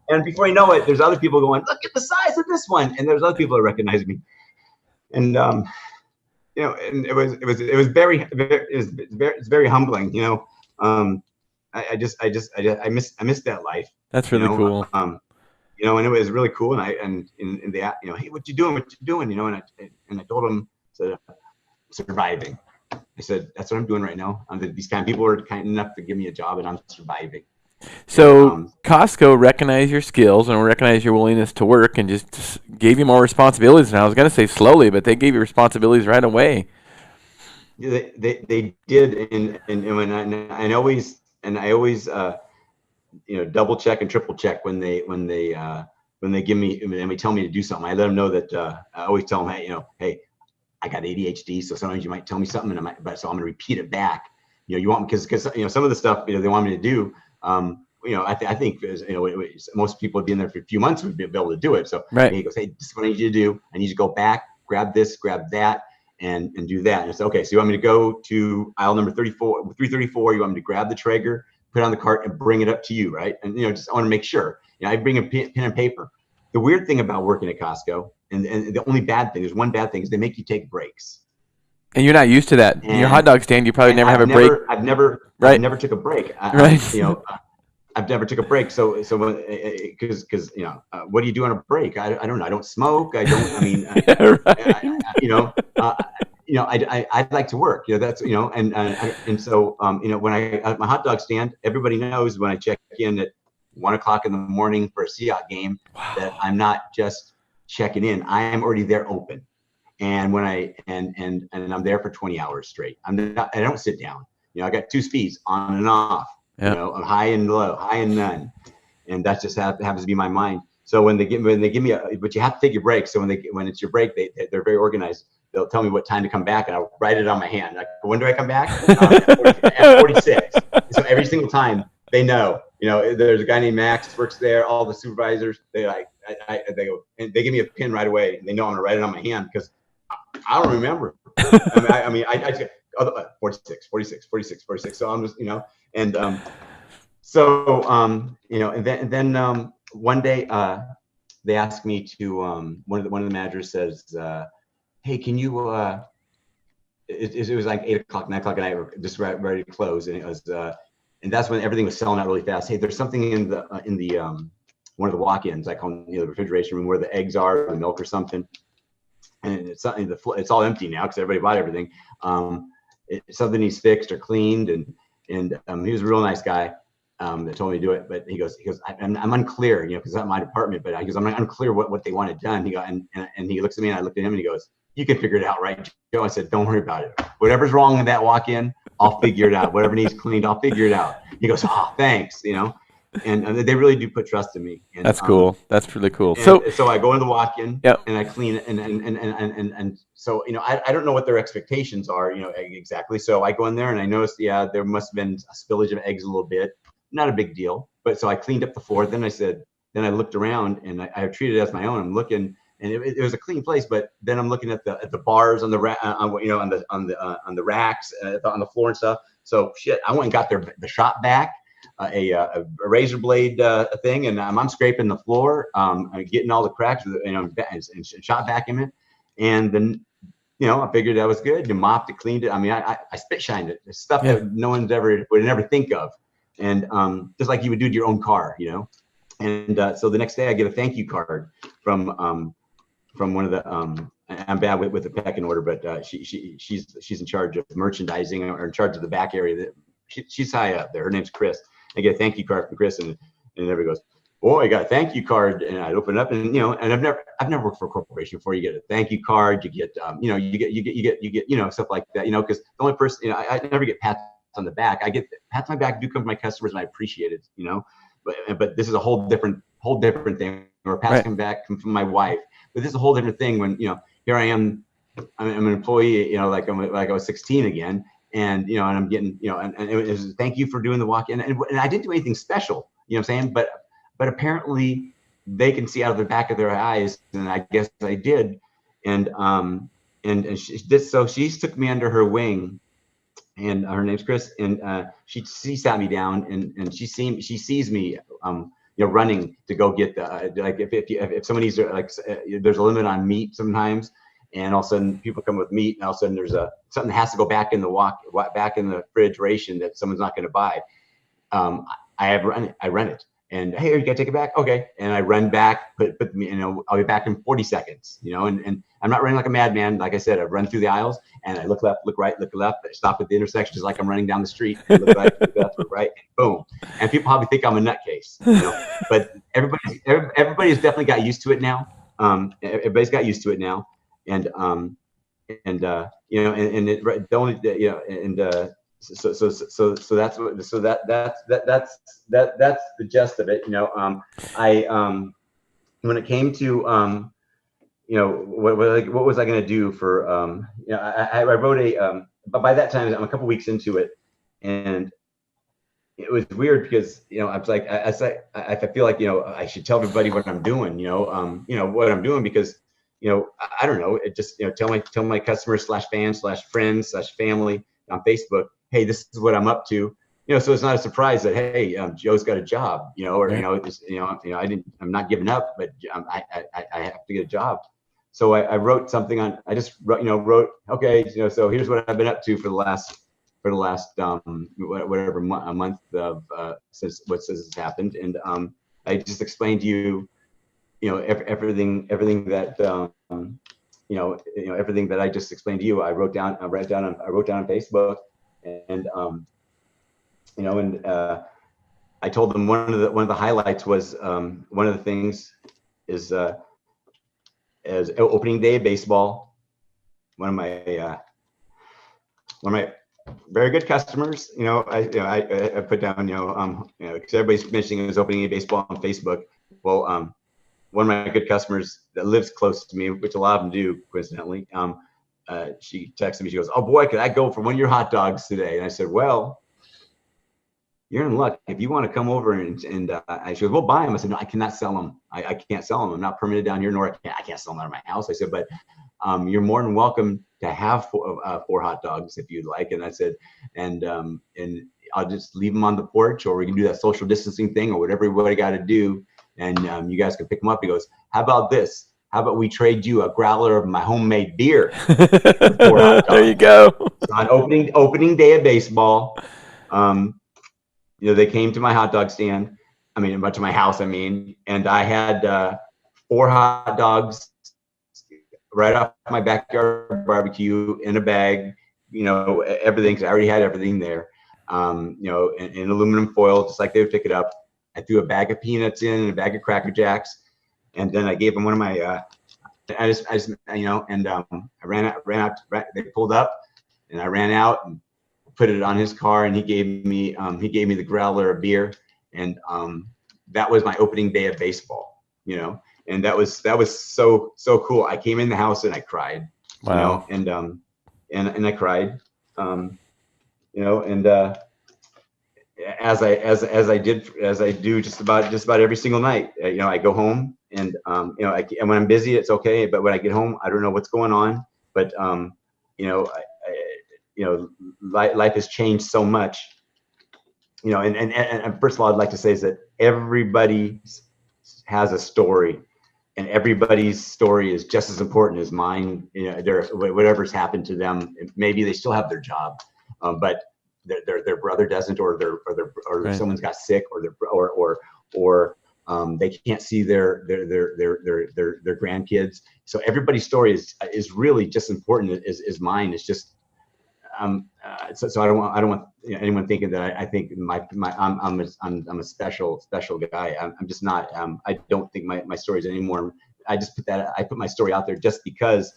And before you know it, there's other people going, look at the size of this one. And there's other people that recognize me. And and it was very humbling. I miss that life. That's really cool. And it was really cool. And hey, what you doing? And I told him, surviving. I said, that's what I'm doing right now. These kind of people are kind enough to give me a job, and I'm surviving. So Costco recognized your skills and recognized your willingness to work, and just gave you more responsibilities. And I was going to say slowly, but they gave you responsibilities right away. Yeah, they did, and I always double check and triple check when they give me, and they tell me to do something. I let them know that I always tell them, hey, I got ADHD, so sometimes you might tell me something, so I'm going to repeat it back. You want me because some of the stuff they want me to do. I think most people would be in there for a few months would be able to do it. So right. He goes, hey, this is what I need you to do. I need you to go back, grab this, grab that. and do that. And it's okay. So you want me to go to aisle number 334. You want me to grab the Traeger, put it on the cart, and bring it up to you, right? And just I want to make sure. I bring a pen and paper. The weird thing about working at Costco, and the only bad thing, there's one bad thing, is they make you take breaks. And you're not used to that. In your hot dog stand, you probably never have a break. I've never took a break. I've never took a break. So because what do you do on a break? I don't know. I don't smoke. I don't. I mean, I'd like to work. That's and so when I at my hot dog stand, everybody knows when I check in at 1 o'clock in the morning for a Seahawks game that I'm not just checking in. I am already there open. And when and I'm there for 20 hours straight. I don't sit down. I got 2 speeds, on and off. Yep. High and low, high and none, and that just happens to be my mind. So when they give me but you have to take your break. So when it's your break, they're very organized. They'll tell me what time to come back, and I'll write it on my hand. Like, when do I come back? At 46. So every single time they know. There's a guy named Max works there. All the supervisors, they go, and they give me a pin right away. And they know I'm gonna write it on my hand because I don't remember. I just 46. So I'm just, and and then one day they asked me to one of the managers says, hey, can you it was like 8 o'clock, 9 o'clock at night, we're just ready to close, and it was and that's when everything was selling out really fast. Hey, there's something in the one of the walk-ins, I call the refrigeration room, where the eggs are, or the milk or something. And it's all empty now because everybody bought everything. Something needs fixed or cleaned, and he was a real nice guy that told me to do it. But he goes, I'm unclear, because it's not my department. But he goes, I'm unclear what they wanted done. He goes, and he looks at me, and I looked at him, and he goes, you can figure it out, right, Joe? I said, don't worry about it. Whatever's wrong in that walk-in, I'll figure it out. Whatever needs cleaned, I'll figure it out. He goes, oh, thanks, And they really do put trust in me. And, that's cool. That's really cool. So I go in the walk-in, yep. And I clean it, and so I don't know what their expectations are, exactly. So I go in there and I noticed, there must have been a spillage of eggs a little bit, not a big deal. But so I cleaned up the floor. Then I looked around and I treated it as my own. I'm looking, and it was a clean place. But then I'm looking at the bars on the on the racks on the floor and stuff. So shit, I went and got the shop vac. A razor blade thing, and I'm scraping the floor, I'm getting all the cracks, and shot vacuum it, and then I figured that was good. You mopped it, cleaned it. I spit shined it. It's stuff that no one's would never think of, and just like you would do to your own car, And so the next day I get a thank you card from one of the I'm bad with the pecking order, but she's in charge of merchandising or in charge of the back area. She's high up there. Her name's Chris. I get a thank you card from Chris, and everybody goes, "Oh, I got a thank you card." And I open it up, and and I've never worked for a corporation before. You get a thank you card, you get you get stuff like that, because the only person, I never get pats on the back. I get pats on my back do come from my customers, and I appreciate it, But this is a whole different thing. Or pats come back from my wife, but this is a whole different thing when here I am, I'm an employee, like I was 16 again. And and I'm getting and it was thank you for doing the walk-in, and I didn't do anything special, what I'm saying, but apparently they can see out of the back of their eyes, and I guess I did, and she took me under her wing, and her name's Chris, and she sat me down, and she sees me running to go get the like if someone needs there's a limit on meat sometimes. And all of a sudden, people come with meat, and all of a sudden, there's something that has to go back in the back in the refrigeration that someone's not going to buy. I run it, and hey, you gotta take it back, okay? And I run back, but I'll be back in 40 seconds, and I'm not running like a madman. Like I said, I run through the aisles, and I look left, look right, look left. I stop at the intersection just like I'm running down the street. I look right, look left, look right, and boom. And people probably think I'm a nutcase, But everybody's definitely got used to it now. Everybody's got used to it now. And it the only and so that's the gist of it. When it came to what was I going to do for I wrote but by that time I'm a couple weeks into it, and it was weird because I was like I feel like I should tell everybody what I'm doing, what I'm doing, because I don't know, it just, tell my customers /fans/friends/family on Facebook, hey, this is what I'm up to. So it's not a surprise that, hey, Joe's got a job, or Right. I'm not giving up, but I have to get a job. So I wrote something on. I just wrote okay, so here's what I've been up to for the last whatever a month of since has happened, and I just explained to you, everything that everything that I just explained to you. I wrote down on Facebook, and I told them one of the highlights was one of the things is as opening day of baseball. One of my very good customers, I put down, because everybody's mentioning it was opening day of baseball on Facebook. Well, one of my good customers that lives close to me, which a lot of them do, coincidentally, she texted me. She goes, "Oh boy, could I go for one of your hot dogs today?" And I said, "Well, you're in luck. If you want to come over and she goes, "We'll buy them." I said, "No, I cannot sell them. I can't sell them. I'm not permitted down here, nor I can't sell them out of my house." I said, "But you're more than welcome to have four hot dogs if you'd like." And I said, and I'll just leave them on the porch, or we can do that social distancing thing, or whatever everybody got to do, and you guys can pick them up. He goes, "How about this? How about we trade you a growler of my homemade beer for 4 hot dogs?" There you go. So on opening day of baseball, they came to my hot dog stand. To my house. And I had 4 hot dogs right off my backyard barbecue in a bag. Everything, because I already had everything there. In aluminum foil, just like they would pick it up. I threw a bag of peanuts in and a bag of Cracker Jacks, and then I gave them one of my. I ran out. They pulled up, and I ran out and put it on his car, and he gave me the growler of beer, and that was my opening day of baseball. And that was so cool. I came in the house and I cried. Wow. And I cried. As I do just about every single night. I go home and and when I'm busy, it's okay. But when I get home, I don't know what's going on. But life has changed so much. And first of all, I'd like to say is that everybody has a story, and everybody's story is just as important as mine. Whatever's happened to them, maybe they still have their job, but their brother doesn't, or Right. someone's got sick, or they can't see their grandkids. So everybody's story is really just important as mine. It's just so I don't want anyone thinking that I think I'm a special guy. I'm just not. I don't think my stories anymore. I put my story out there just because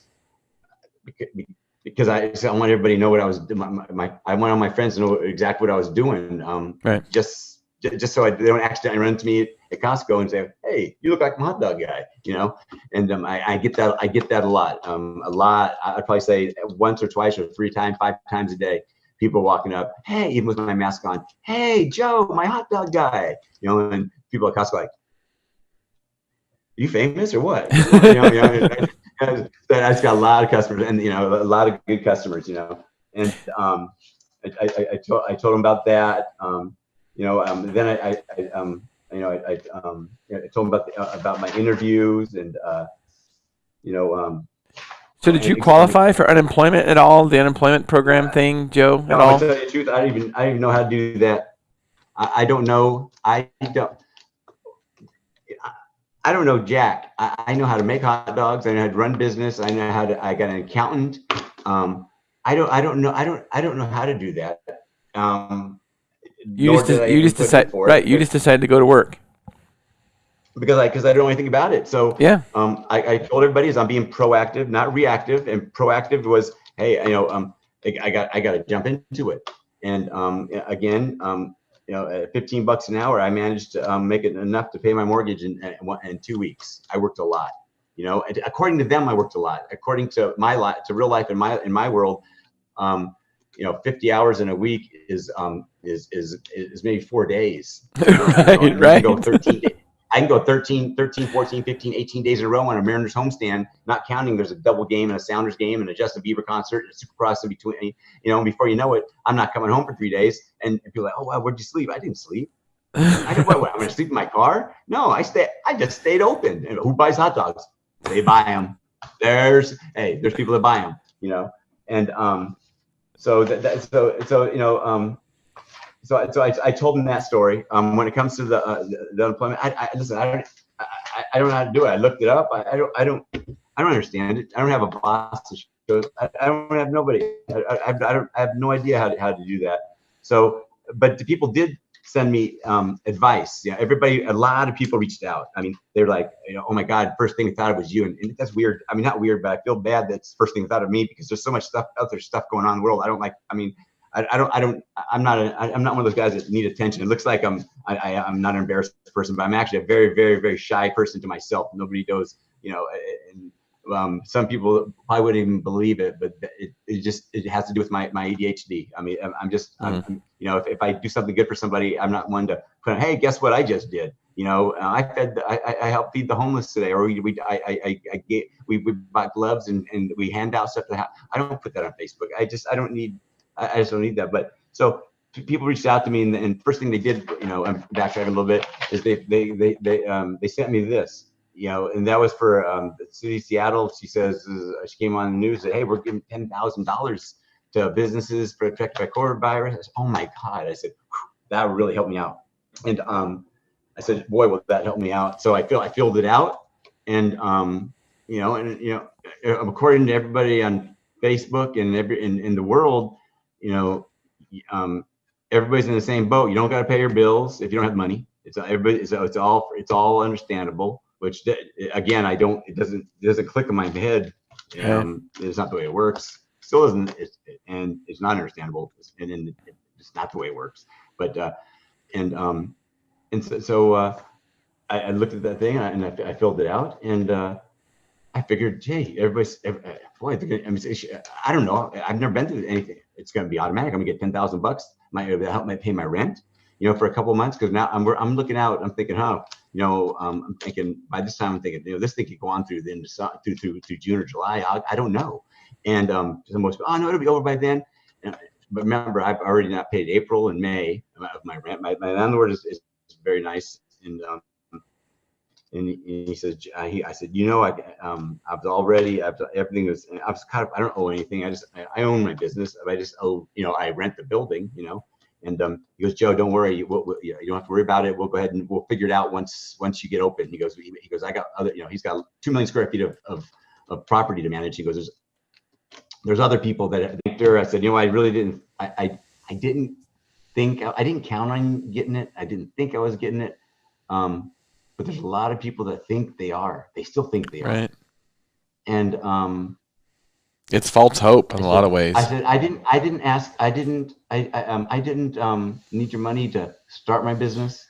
I want everybody to know what I was doing. I want all my friends to know exactly what I was doing. Right. Just so they don't accidentally run into me at Costco and say, "Hey, you look like a hot dog guy," And I get that. I get that a lot. I'd probably say once or twice or 5 times a day. People walking up, "Hey," even with my mask on, "Hey, Joe, my hot dog guy." And people at Costco like, "Are you famous or what?" I just got a lot of customers, and a lot of good customers, And I told them about that. Then I told them about my interviews, and So did you qualify for unemployment at all? The unemployment program thing, Joe, at all? To tell you the truth, I don't even know how to do that. I don't know. I don't know jack. I know how to make hot dogs. I know how to run business. I know how to. I got an accountant. I don't know how to do that. You just decided to go to work. Because I don't know anything about it. So yeah, I told everybody is I'm being proactive, not reactive. And proactive was, hey, I got to jump into it. And again, at $15 an hour, I managed to make it enough to pay my mortgage in 2 weeks. I worked a lot. And according to them, I worked a lot. According to to real life in my world, 50 hours in a week is maybe 4 days. Right. Go 13 days. I can go 13, 14, 15, 18 days in a row on a Mariners homestand, not counting there's a double game and a Sounders game and a Justin Bieber concert and a Supercross in between, you know, and before you know it, I'm not coming home for 3 days. And people are like, oh, wow, where'd you sleep? I didn't sleep. I didn't, what, I'm going to sleep in my car? No, I just stayed open. And who buys hot dogs? They buy them. There's people that buy them, you know? And so you know, so I told him that story. When it comes to the unemployment, listen, I don't know how to do it. I looked it up. I don't understand it. I don't have a boss to show. I don't have nobody. I have no idea how to do that. So, but the people did send me advice. Yeah, a lot of people reached out. I mean, they're like, you know, oh my God, first thing I thought of was you, and that's weird. I mean, not weird, but I feel bad that's the first thing I thought of me because there's so much other stuff going on in the world. I don't like. I mean, I'm not one of those guys that need attention. It looks like I'm not an embarrassed person, but I'm actually a very, very, very shy person to myself. Nobody knows, you know, and some people probably wouldn't even believe it, but it has to do with my ADHD. I mean, I'm you know, if I do something good for somebody, I'm not one to put on, hey, guess what I just did? You know, I helped feed the homeless today, or we bought gloves and we hand out stuff to the house. I don't put that on Facebook. I just don't need that. But so people reached out to me, and first thing they did, you know, I'm backtracking a little bit, is they sent me this, you know, and that was for the city of Seattle. She says, she came on the news that, hey, we're giving $10,000 to businesses affected by coronavirus. Oh my God. I said, that would really help me out. And I said, boy, will that help me out. So I filled it out, and you know, according to everybody on Facebook and in the world, you know, everybody's in the same boat. You don't got to pay your bills if you don't have money. It's all understandable. Which again, it doesn't click in my head. It's not the way it works. Still isn't, and it's not understandable. And it's not the way it works. But so I looked at that thing and I filled it out, and I figured, hey, boy, I don't know. I've never been through anything. It's going to be automatic. I'm going to get $10,000. Might help me pay my rent, you know, for a couple of months. Because now I'm looking out. I'm thinking, you know, I'm thinking by this time I'm thinking, you know, this thing could go on through the end of through June or July. I don't know. And most people, oh no, it'll be over by then. But remember, I've already not paid April and May of my rent. My landlord is very nice, and he says, I said, you know, everything was, I was kind of, I don't owe anything. I own my business. I just owe, you know, I rent the building, you know. And he goes, Joe, don't worry. You don't have to worry about it. We'll go ahead and we'll figure it out once you get open. He goes, I got other, you know, he's got 2 million square feet of property to manage. He goes, there's other people that I said, you know, I really didn't, I didn't count on getting it. I didn't think I was getting it. But there's a lot of people that think they are. They still think they are. Right. And it's false hope in a lot of ways. I said, I didn't need your money to start my business,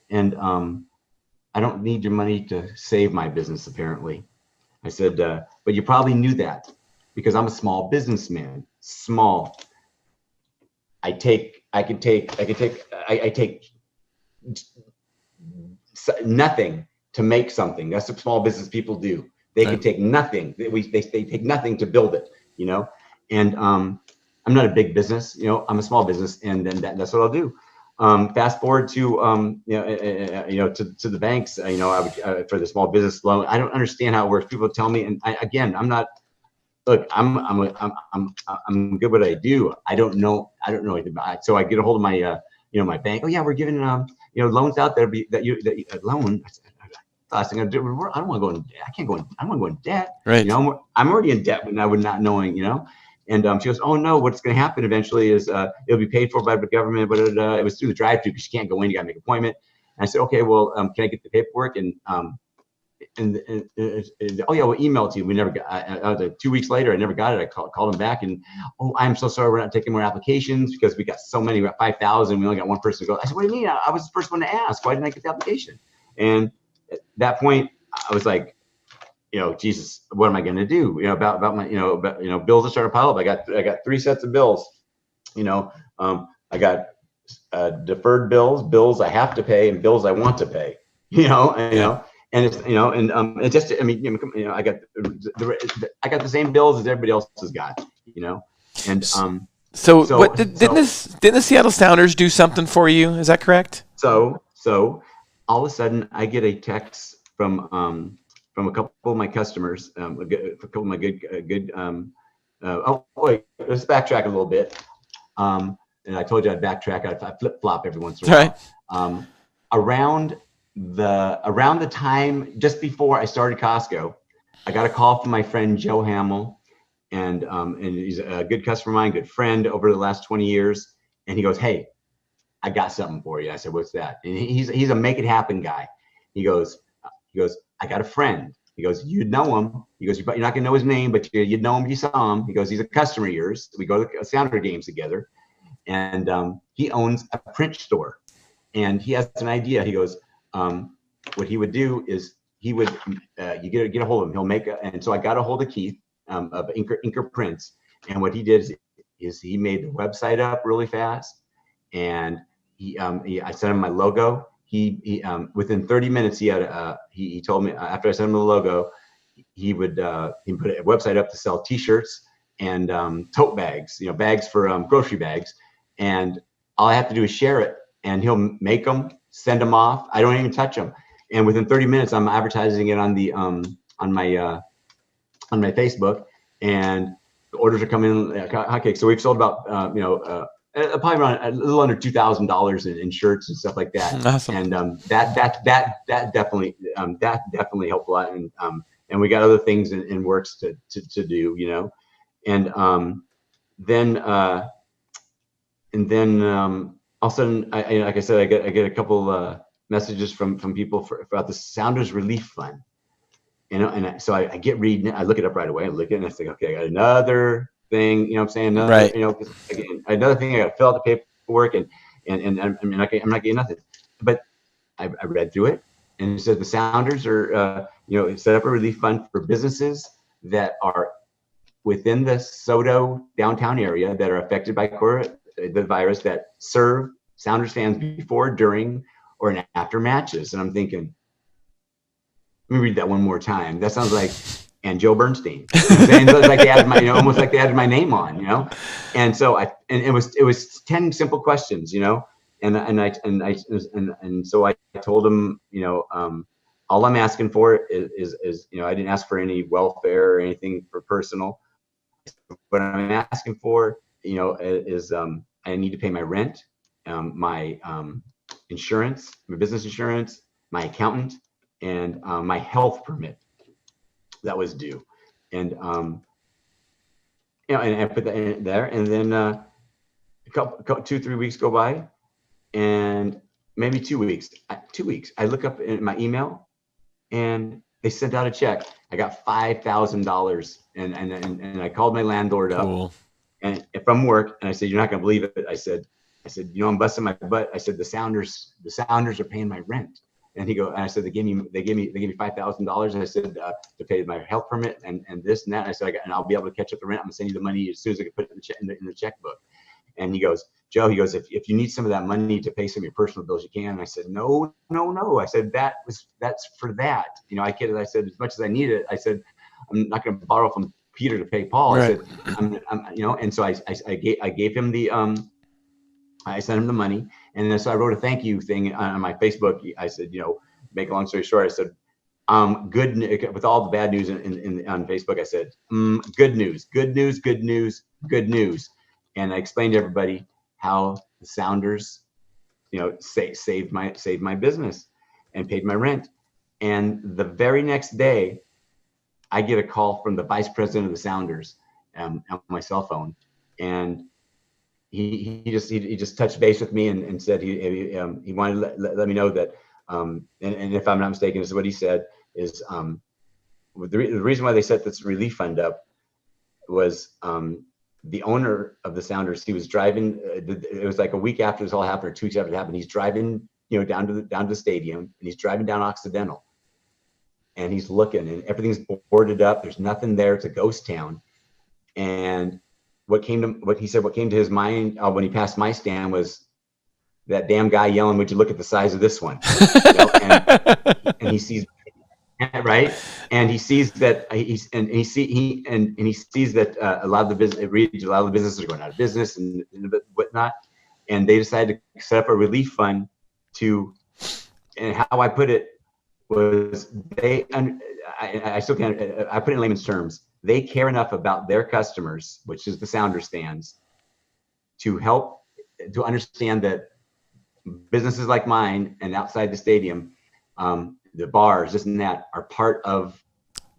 and I don't need your money to save my business. Apparently, I said, but you probably knew that because I'm a small businessman. Small. I take nothing to make something. That's what small business people do. They can take nothing. They take nothing to build it, you know. And I'm not a big business, you know. I'm a small business, and then that's what I'll do. Fast forward to to the banks. You know, I would for the small business loan. I don't understand how it works. People tell me, and I'm not. Look, I'm good at what I do. I don't know anything about it. So I get a hold of my my bank. Oh yeah, we're giving loans out there. That loan. Last thing I do, I don't want to go in debt. I don't want to go in debt. Right. You know, I'm already in debt when I would not knowing, you know. And she goes, oh no, what's going to happen eventually is it'll be paid for by the government, but it was through the drive-through because you can't go in, you got to make an appointment. And I said, okay, well, can I get the paperwork? And oh yeah, we'll email it to you. We never got. 2 weeks later, I never got it. I called them back and, oh, I'm so sorry, we're not taking more applications because we got so many. We got 5,000. We only got one person to go. I said, what do you mean? I was the first one to ask. Why didn't I get the application? And at that point, I was like, Jesus, what am I going to do? About my, bills are starting to pile up. I got 3 sets of bills. I got deferred bills I have to pay, and bills I want to pay. you know, and, you Yeah. know, and it's, you know, and it just, I mean, I got I got the same bills as everybody else has got, you know, and So so what didn't the Seattle Sounders do something for you? Is that correct? so all of a sudden I get a text from a couple of my customers, a couple of my good oh wait, let's backtrack a little bit. And I told you I'd backtrack. I flip flop every once in a Right. while. Around the time just before I started Costco, I got a call from my friend Joe Hamill, and he's a good customer of mine, good friend over the last 20 years. And he goes, "Hey, I got something for you." I said, "What's that?" And he's a make it happen guy. He goes, "I got a friend." He goes, "You'd know him." He goes, "You're not gonna know his name, but you'd know him if you saw him." He goes, "He's a customer of yours. We go to the Sounder games together." And he owns a print store, and he has an idea. He goes, what he would do is he would you get a hold of him. He'll make and so I got a hold of Keith of Inker Prints, and what he did is he made the website up really fast, and I sent him my logo. He within 30 minutes he told me after I sent him the logo, he put a website up to sell T-shirts and tote bags, bags for grocery bags, and all I have to do is share it, and he'll make them, send them off. I don't even touch them, and within 30 minutes, I'm advertising it on the on my Facebook, and the orders are coming in hotcakes. So we've sold about probably around a little under $2,000 in shirts and stuff like that. Awesome. And that definitely helped a lot. And we got other things in works to do, and then all of a sudden, like I said, I get a couple messages from people about the Sounders Relief Fund. So I get reading it, I look it up right away, I look at it, and I think, okay, I got another thing, what I'm saying, another, right. Again, another thing, I got to fill out the paperwork, and I'm not getting nothing. But I read through it, and it says the Sounders are, set up a relief fund for businesses that are within the SoDo downtown area that are affected by the virus, that serve Sounders fans before, during, or after matches. And I'm thinking, let me read that one more time. That sounds like, and Joe Bernstein. It was like they added my, almost like they added my name on, And so it was 10 simple questions, and so I told him, all I'm asking for is I didn't ask for any welfare or anything for personal. What I'm asking for, is I need to pay my rent, my insurance, my business insurance, my accountant, and my health permit that was due. And and I put that in there, and then a couple 2-3 weeks go by, and maybe 2 weeks. I look up in my email, and they sent out a check. I got $5,000, and I called my landlord up, and from work, and I said, "You're not gonna believe it." I said, "I'm busting my butt." I said, the Sounders are paying my rent." And I said, they gave me $5,000. And I said, to pay my health permit and this and that. And I said, and I'll be able to catch up the rent. I'm gonna send you the money as soon as I can put it in the checkbook. And he goes, "Joe," he goes, if you need some of that money to pay some of your personal bills, you can. And I said, no. I said, that's for that. I kidded. I said, as much as I need it, I said, I'm not going to borrow from Peter to pay Paul. Right. I said, and so I gave him I sent him the money, and then so I wrote a thank you thing on my Facebook. I said, make a long story short, I said, good with all the bad news on Facebook. I said, good news. And I explained to everybody how the Sounders, saved my business and paid my rent. And the very next day, I get a call from the vice president of the Sounders on my cell phone, and he just touched base with me and said he wanted to let me know that, and if I'm not mistaken, this is what he said, is the reason why they set this relief fund up was the owner of the Sounders. He was driving. It was like a week after this all happened, or 2 weeks after it happened. He's driving, down to the stadium, and he's driving down Occidental, and he's looking, and everything's boarded up. There's nothing there. It's a ghost town. And what came to his mind when he passed my stand was, that damn guy yelling, would you look at the size of this one? You know, and he sees, right, and he sees that he sees that a lot of the businesses are going out of business and whatnot, and they decided to set up a relief fund to, and how I put it was, I still can't, I put it in layman's terms, they care enough about their customers, which is the sounder stands, to help to understand that businesses like mine and outside the stadium, the bars, this and that, are part of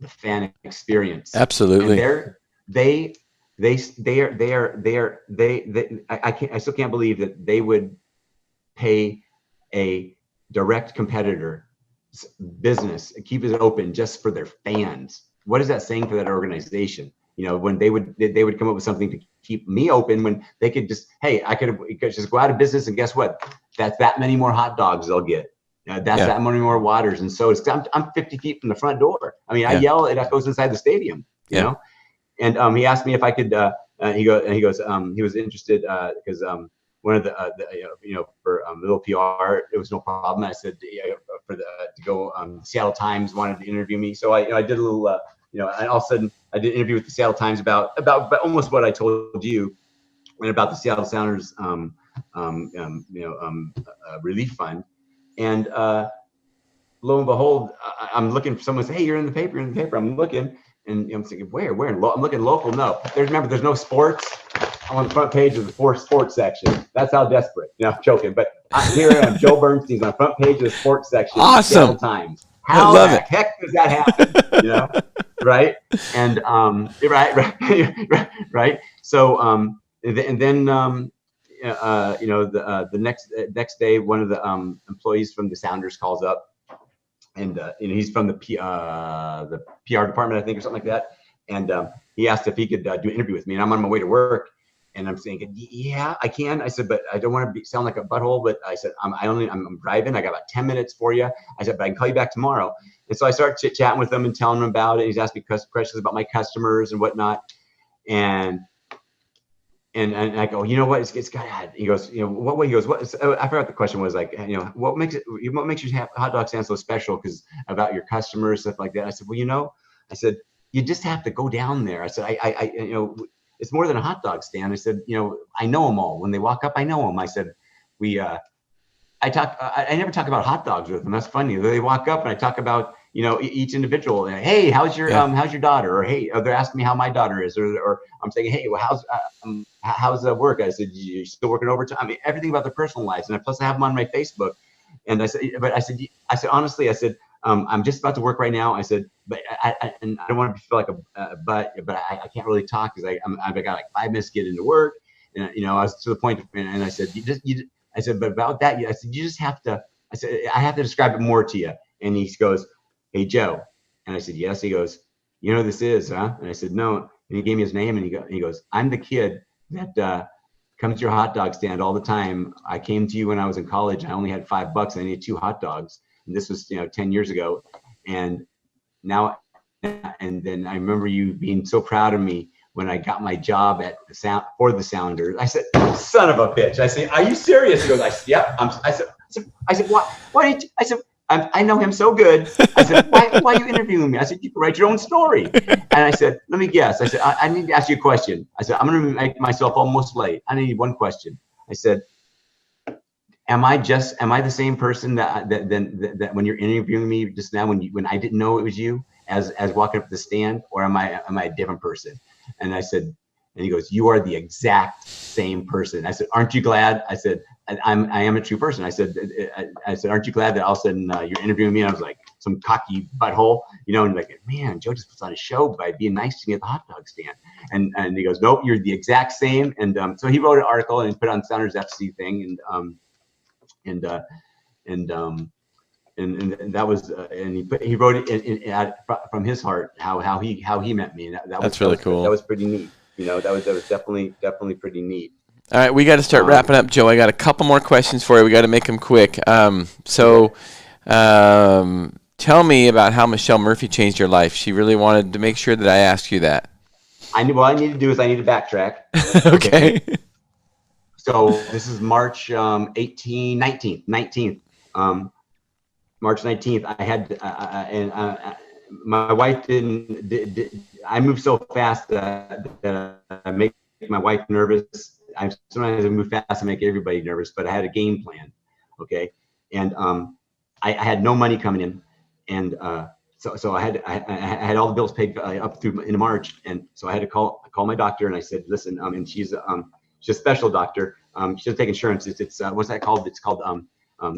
the fan experience. Absolutely. And I still can't believe that they would pay a direct competitor business, keep it open just for their fans. What is that saying for that organization? You know, when they would come up with something to keep me open, when they could just, hey, I could just go out of business, and guess what? That's that many more hot dogs they'll get. That's that many more waters. And so I'm 50 feet from the front door. I mean, I yell, and that goes inside the stadium, you know? And he asked me if I could, he was interested because one of the for a little PR, it was no problem. I said, to go, Seattle Times wanted to interview me. So I did a little, and all of a sudden I did an interview with the Seattle Times about almost what I told you, and about the Seattle Sounders, relief fund. And lo and behold, I'm looking for someone to say, hey, you're in the paper, I'm looking, and I'm thinking, where? I'm looking local. No, there's no sports. I'm on the front page of the sports section. That's how desperate. I'm joking, but here I am, Joe Bernstein's on the front page of the sports section. Awesome. Seattle Times. How the heck does that happen? Right? And right. So and then the next day, one of the employees from the Sounders calls up, and he's from the PR department, I think, or something like that. And he asked if he could do an interview with me, and I'm on my way to work. And I'm saying, yeah, I can. I said, but I don't want to sound like a butthole. But I said, I'm driving. I got about 10 minutes for you. I said, but I can call you back tomorrow. And so I started chit-chatting with him and telling him about it. He's asked me questions about my customers and whatnot. And I go, you know what? It's got. He goes, what way? He goes, what? I forgot the question was, like, what makes your hot dog stand so special? Because about your customers, stuff like that. I said, well, I said, you just have to go down there. I said, it's more than a hot dog stand. I said, I know them all. When they walk up, I know them. I said, I never talk about hot dogs with them. That's funny. They walk up and I talk about, each individual. Hey, how's your daughter? Or hey, they're asking me how my daughter is. Or I'm saying, hey, well, how's work? I said, you still working overtime? I mean, everything about their personal lives. And plus I have them on my Facebook. And I said, honestly, I said, I'm just about to work right now. I said, but I don't want to feel like but I can't really talk because I've got like 5 minutes to get into work. And, I was to the point, and I said, I said, but about that, I said, you just have to, I said, I have to describe it more to you. And he goes, hey, Joe. And I said, yes. He goes, you know who this is, huh? And I said, no. And he gave me his name, and he goes, I'm the kid that comes to your hot dog stand all the time. I came to you when I was in college. I only had $5 and I needed 2 hot dogs. And this was, 10 years ago. And now, and then I remember you being so proud of me when I got my job at the Sounders. I said, son of a bitch. I said, are you serious? He goes, yeah. I said, why did you? I said, I know him so good. I said, why are you interviewing me? I said, you can write your own story. And I said, let me guess. I said, I need to ask you a question. I said, I'm going to make myself almost late. I need one question. I said, am I the same person that when you're interviewing me just now, when I didn't know it was you as walking up the stand, or am I a different person? And I said, and he goes, you are the exact same person. I said, aren't you glad? I said, I am a true person. I said, aren't you glad that all of a sudden you're interviewing me? And I was like, some cocky butthole, and like, man, Joe just puts on a show by being nice to me at the hot dog stand. And he goes, nope, you're the exact same. And so he wrote an article and put on Sounders FC thing, and that was he wrote it from his heart how he met me. And that's really cool. That was pretty neat. That was definitely pretty neat. All right, we got to start wrapping up, Joe. I got a couple more questions for you. We got to make them quick. Tell me about how Michelle Murphy changed your life. She really wanted to make sure that I asked you that. What I need to do is I need to backtrack. Okay. So this is March 19th. March 19th, I had, my wife I move so fast that I make my wife nervous. Sometimes I move fast, I make everybody nervous, but I had a game plan, okay? And I had no money coming in, and so I had all the bills paid up through into March, and so I had to call my doctor, and I said, listen, and she's a special doctor. She doesn't take insurance. It's what's that called? It's called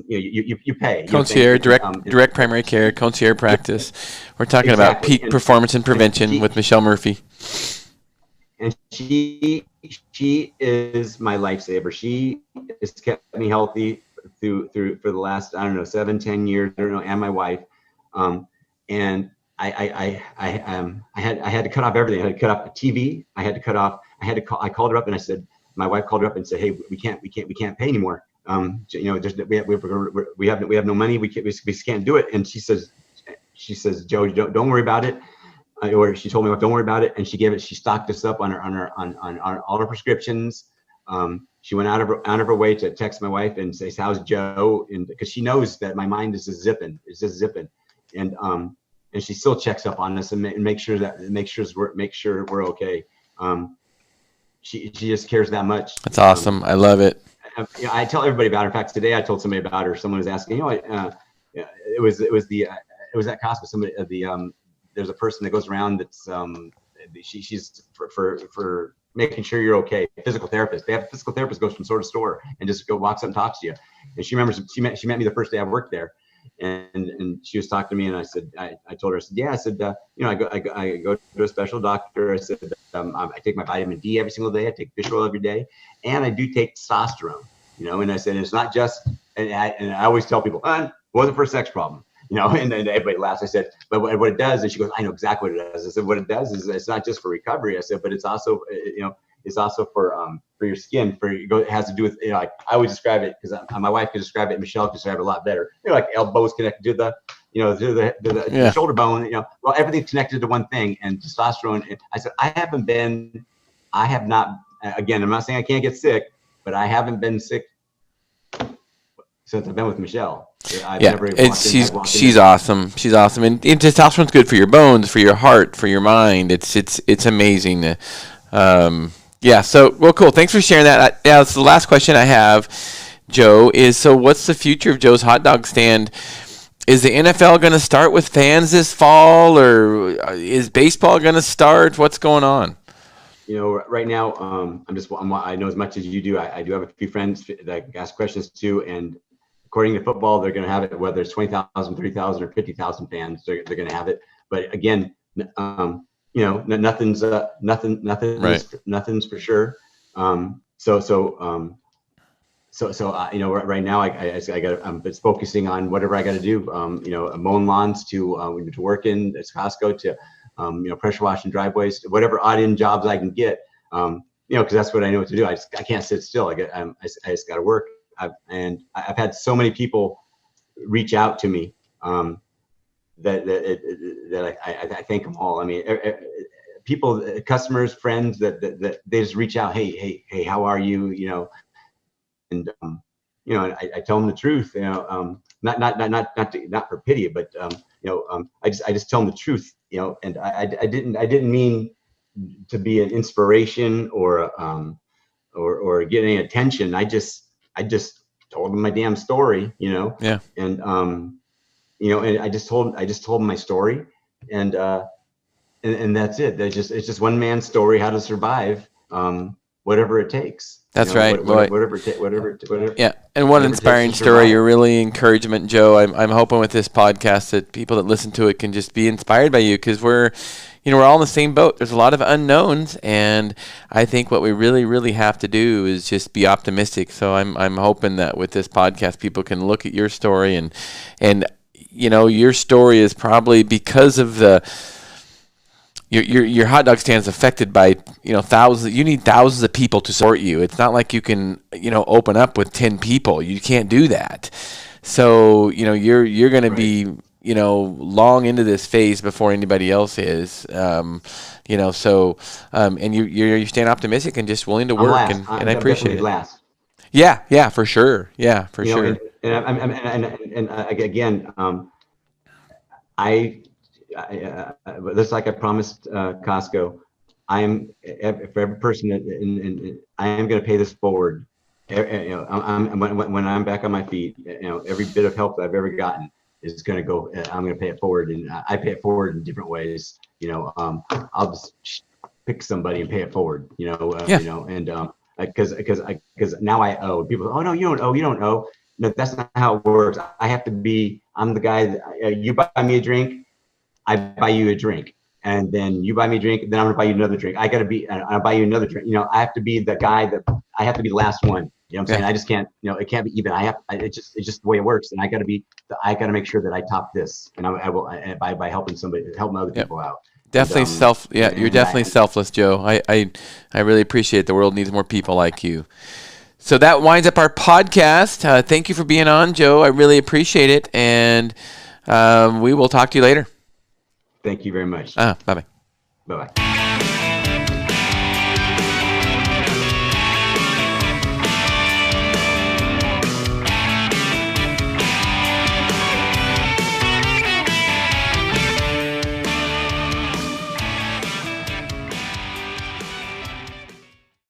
you pay. Concierge, direct primary care, concierge practice. We're talking about peak performance and prevention with Michelle Murphy. And she is my lifesaver. She has kept me healthy through for the last, I don't know, 7-10 years. I don't know, and my wife. And I had to cut off everything. I had to cut off the TV. I called her up and I said, my wife called her up and said, hey, we can't pay anymore. We have no money. We can't do it. And she says, Joe, don't worry about it. Or she told me, don't worry about it. And she stocked us up on all her prescriptions. She went out of her way to text my wife and say, how's Joe? And because she knows that my mind is just zipping. And she still checks up on us and make sure we're okay. She just cares that much. That's awesome. I love it. I tell everybody about her. In fact, today I told somebody about her. Someone was asking, it was at Costco. Somebody there's a person that goes around that's she's for making sure you're okay. Physical therapist. They have a physical therapist goes from store to store and just walks up and talks to you. And she remembers she met me the first day I worked there, and she was talking to me, and I said, I told her, I said, yeah, I said, I go to a special doctor. I said, I take my vitamin D every single day. I take fish oil every day, and I do take testosterone. And I said, it's not just, and I always tell people, it wasn't for a sex problem. And then everybody laughs. I said, but what it does is, she goes, I know exactly what it does. I said, what it does is it's not just for recovery. I said, but it's also, it's also for your skin. It has to do with, like I always describe it because my wife can describe it. Michelle can describe it a lot better. Like elbows connected to the, to the shoulder bone. Well, everything's connected to one thing. And testosterone. I said, I have not. Again, I'm not saying I can't get sick, but I haven't been sick since I've been with Michelle. She's awesome. She's awesome, and testosterone's good for your bones, for your heart, for your mind. It's amazing. So cool. Thanks for sharing that. That's the last question I have, Joe. Is so what's the future of Joe's hot dog stand? Is the NFL going to start with fans this fall, or is baseball going to start? What's going on? Right now, I know as much as you do. I do have a few friends that I ask questions to, and according to football, they're going to have it, whether it's 20,000, 30,000, or 50,000 fans, they're going to have it. But again, nothing's nothing's for sure. Right now I'm just focusing on whatever I got to do. Mowing lawns to work in Costco to pressure washing driveways, whatever odd end jobs I can get. Because that's what I know what to do. I can't sit still. I just got to work. I've had so many people reach out to me that I thank them all. I mean, people, customers, friends that they just reach out. Hey, how are you? And I tell them the truth. Not for pity, but I just tell them the truth. And I didn't mean to be an inspiration or get any attention. I just told them my damn story, Yeah. And and I just told them my story, and that's it. It's just one man's story, how to survive, whatever it takes. That's right. Whatever. Yeah, and one inspiring story. You're really encouragement, Joe. I'm hoping with this podcast that people that listen to it can just be inspired by you, because we're all in the same boat. There's a lot of unknowns, and I think what we really, really have to do is just be optimistic. So I'm hoping that with this podcast, people can look at your story and your story is probably because of your hot dog stand is affected by thousands. You need thousands of people to support you. It's not like you can open up with 10 people. You can't do that. So you're going to be long into this phase before anybody else is. And you're staying optimistic and just willing to work, and I appreciate it. Yeah, for sure. Yeah, for You know, sure. again, just like I promised Costco, I am for every person I am going to pay this forward. You know, when I'm back on my feet, you know, every bit of help that I've ever gotten is going to go. I'm going to pay it forward, and I pay it forward in different ways. You know, I'll just pick somebody and pay it forward. Yeah. You know, and because now I owe people. Oh no, you don't owe. You don't owe. No, that's not how it works. I have to be. I'm the guy that you buy me a drink, I buy you a drink, and then you buy me a drink, then I'm gonna buy you another drink. I'll buy you another drink. You know, I have to be the guy that I have to be the last one. You know what I'm saying? I just can't, you know, it can't be even. It's just the way it works. And I gotta make sure that I top this. And I will, by helping other people out. Definitely you're definitely selfless, Joe. I really appreciate it. The world needs more people like you. So that winds up our podcast. Thank you for being on, Joe. I really appreciate it. And we will talk to you later. Thank you very much. Bye-bye. Bye-bye.